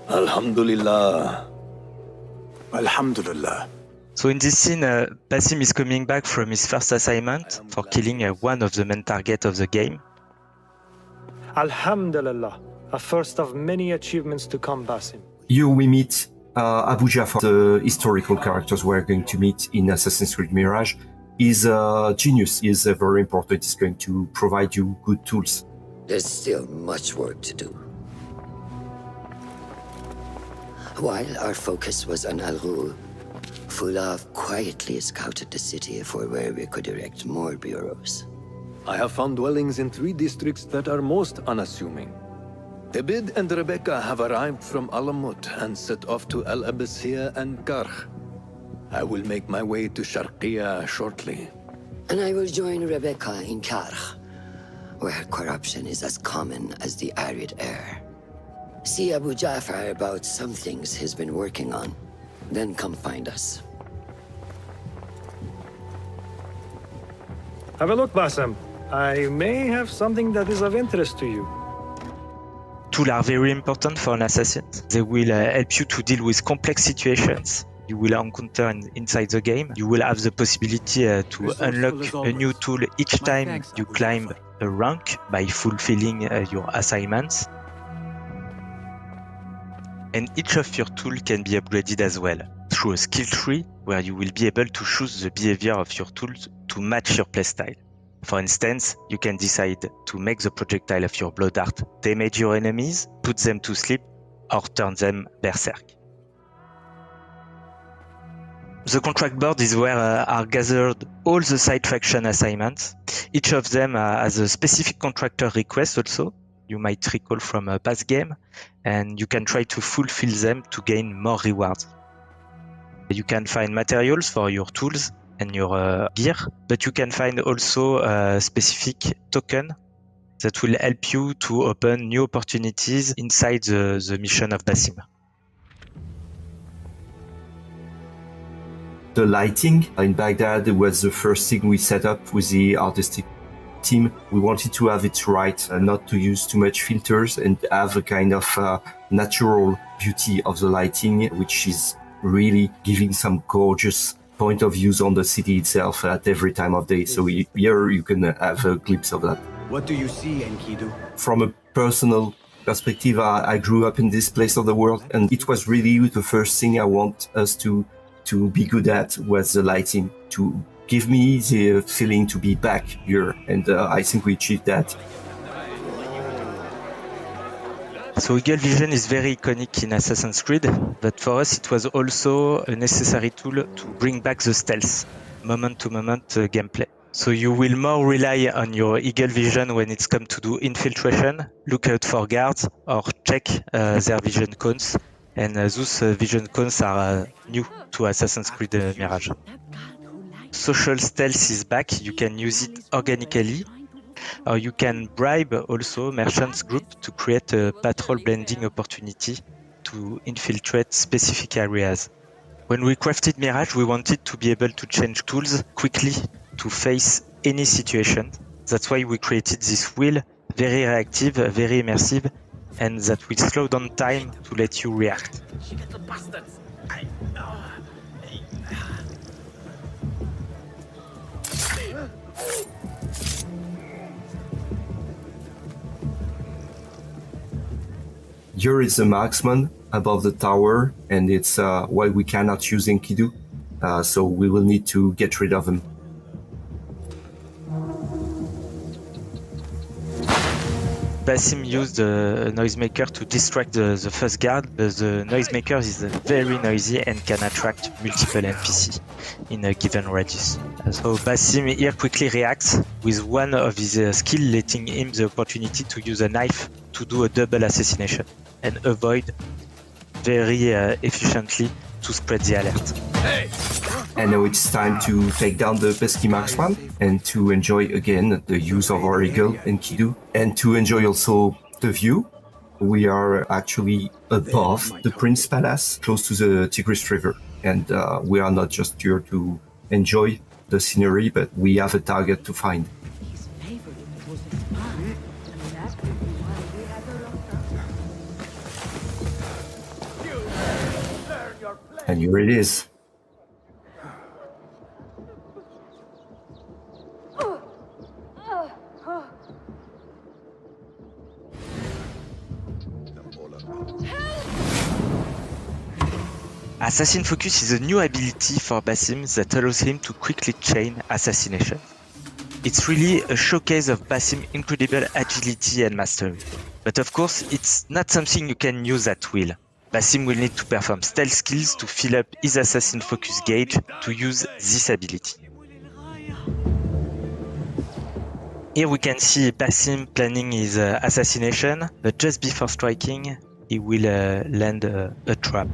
Alhamdulillah. Alhamdulillah. So in this scene, Basim is coming back from his first assignment for killing one of the main targets of the game. Alhamdulillah, a first of many achievements to come, Basim. Here we meet Abu Jafar, the historical characters we're going to meet in Assassin's Creed Mirage. Is a genius, is very important, is going to provide you good tools. There's still much work to do. While our focus was on Al Ghul, Fulav quietly scouted the city for where we could erect more bureaus. I have found dwellings in 3 districts that are most unassuming. Abid and Rebecca have arrived from Alamut and set off to Al Abyssiya and Karkh. I will make my way to Sharqiya shortly. And I will join Rebecca in Karkh, where corruption is as common as the arid air. See Abu Jafar about some things he's been working on, then come find us. Have a look, Basim. I may have something that is of interest to you. Tools are very important for an assassin. They will help you to deal with complex situations you will encounter inside the game. You will have the possibility to unlock a new tool each time you climb a rank by fulfilling your assignments. And each of your tools can be upgraded as well through a skill tree where you will be able to choose the behavior of your tools to match your playstyle. For instance, you can decide to make the projectile of your blood dart damage your enemies, put them to sleep, or turn them berserk. The contract board is where are gathered all the side faction assignments. Each of them has a specific contractor request also, you might recall from a past game, and you can try to fulfill them to gain more rewards. You can find materials for your tools and your gear, but you can find also a specific token that will help you to open new opportunities inside the mission of Basim. The lighting in Baghdad was the first thing we set up with the artistic team. We wanted to have it right, not to use too much filters and have a kind of natural beauty of the lighting, which is really giving some gorgeous point of views on the city itself at every time of day. So here you can have a glimpse of that. What do you see, Enkidu? From a personal perspective, I grew up in this place of the world, and it was really the first thing I want us to be good at was the lighting, to give me the feeling to be back here, and I think we achieved that. So Eagle Vision is very iconic in Assassin's Creed, but for us it was also a necessary tool to bring back the stealth, moment-to-moment gameplay. So you will more rely on your Eagle Vision when it's come to do infiltration, look out for guards, or check their vision cones. And those vision cones are new to Assassin's Creed Mirage. Social stealth is back. You can use it organically, or you can bribe also merchants group to create a patrol blending opportunity to infiltrate specific areas. When we crafted Mirage, we wanted to be able to change tools quickly to face any situation. That's why we created this wheel, very reactive, very immersive, and that will slow down time to let you react. Here is the marksman above the tower, and it's why we cannot use Enkidu, so we will need to get rid of him. Basim used a noisemaker to distract the first guard, but the noisemaker is very noisy and can attract multiple NPC in a given radius. So Basim here quickly reacts with one of his skills letting him the opportunity to use a knife to do a double assassination and avoid very efficiently to spread the alert. And now it's time to take down the pesky marksman and to enjoy again the use of our eagle Enkidu, and to enjoy also the view. We are actually above the Prince Palace, close to the Tigris River, and we are not just here to enjoy the scenery, but we have a target to find. And here it is. Assassin Focus is a new ability for Basim that allows him to quickly chain assassination. It's really a showcase of Basim's incredible agility and mastery. But of course, it's not something you can use at will. Basim will need to perform stealth skills to fill up his Assassin Focus gauge to use this ability. Here we can see Basim planning his assassination, but just before striking, he will land a trap.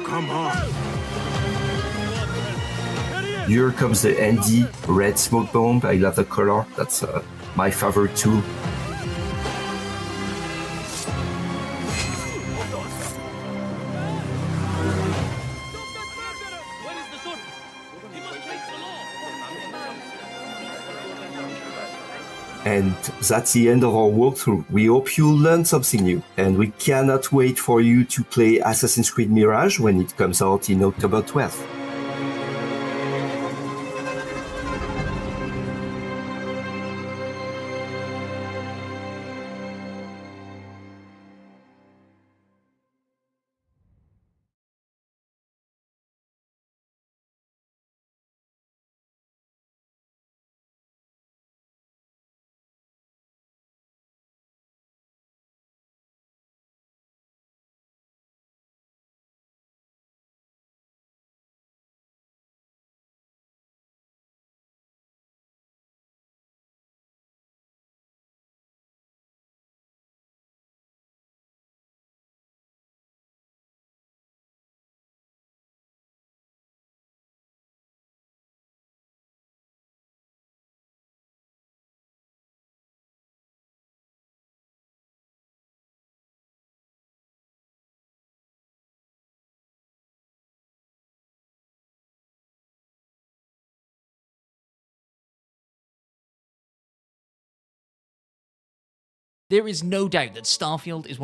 Come on. Here comes the ND red smoke bomb. I love the color. That's my favorite tool. And that's the end of our walkthrough. We hope you learned something new, and we cannot wait for you to play Assassin's Creed Mirage when it comes out in October 12th. There is no doubt that Starfield is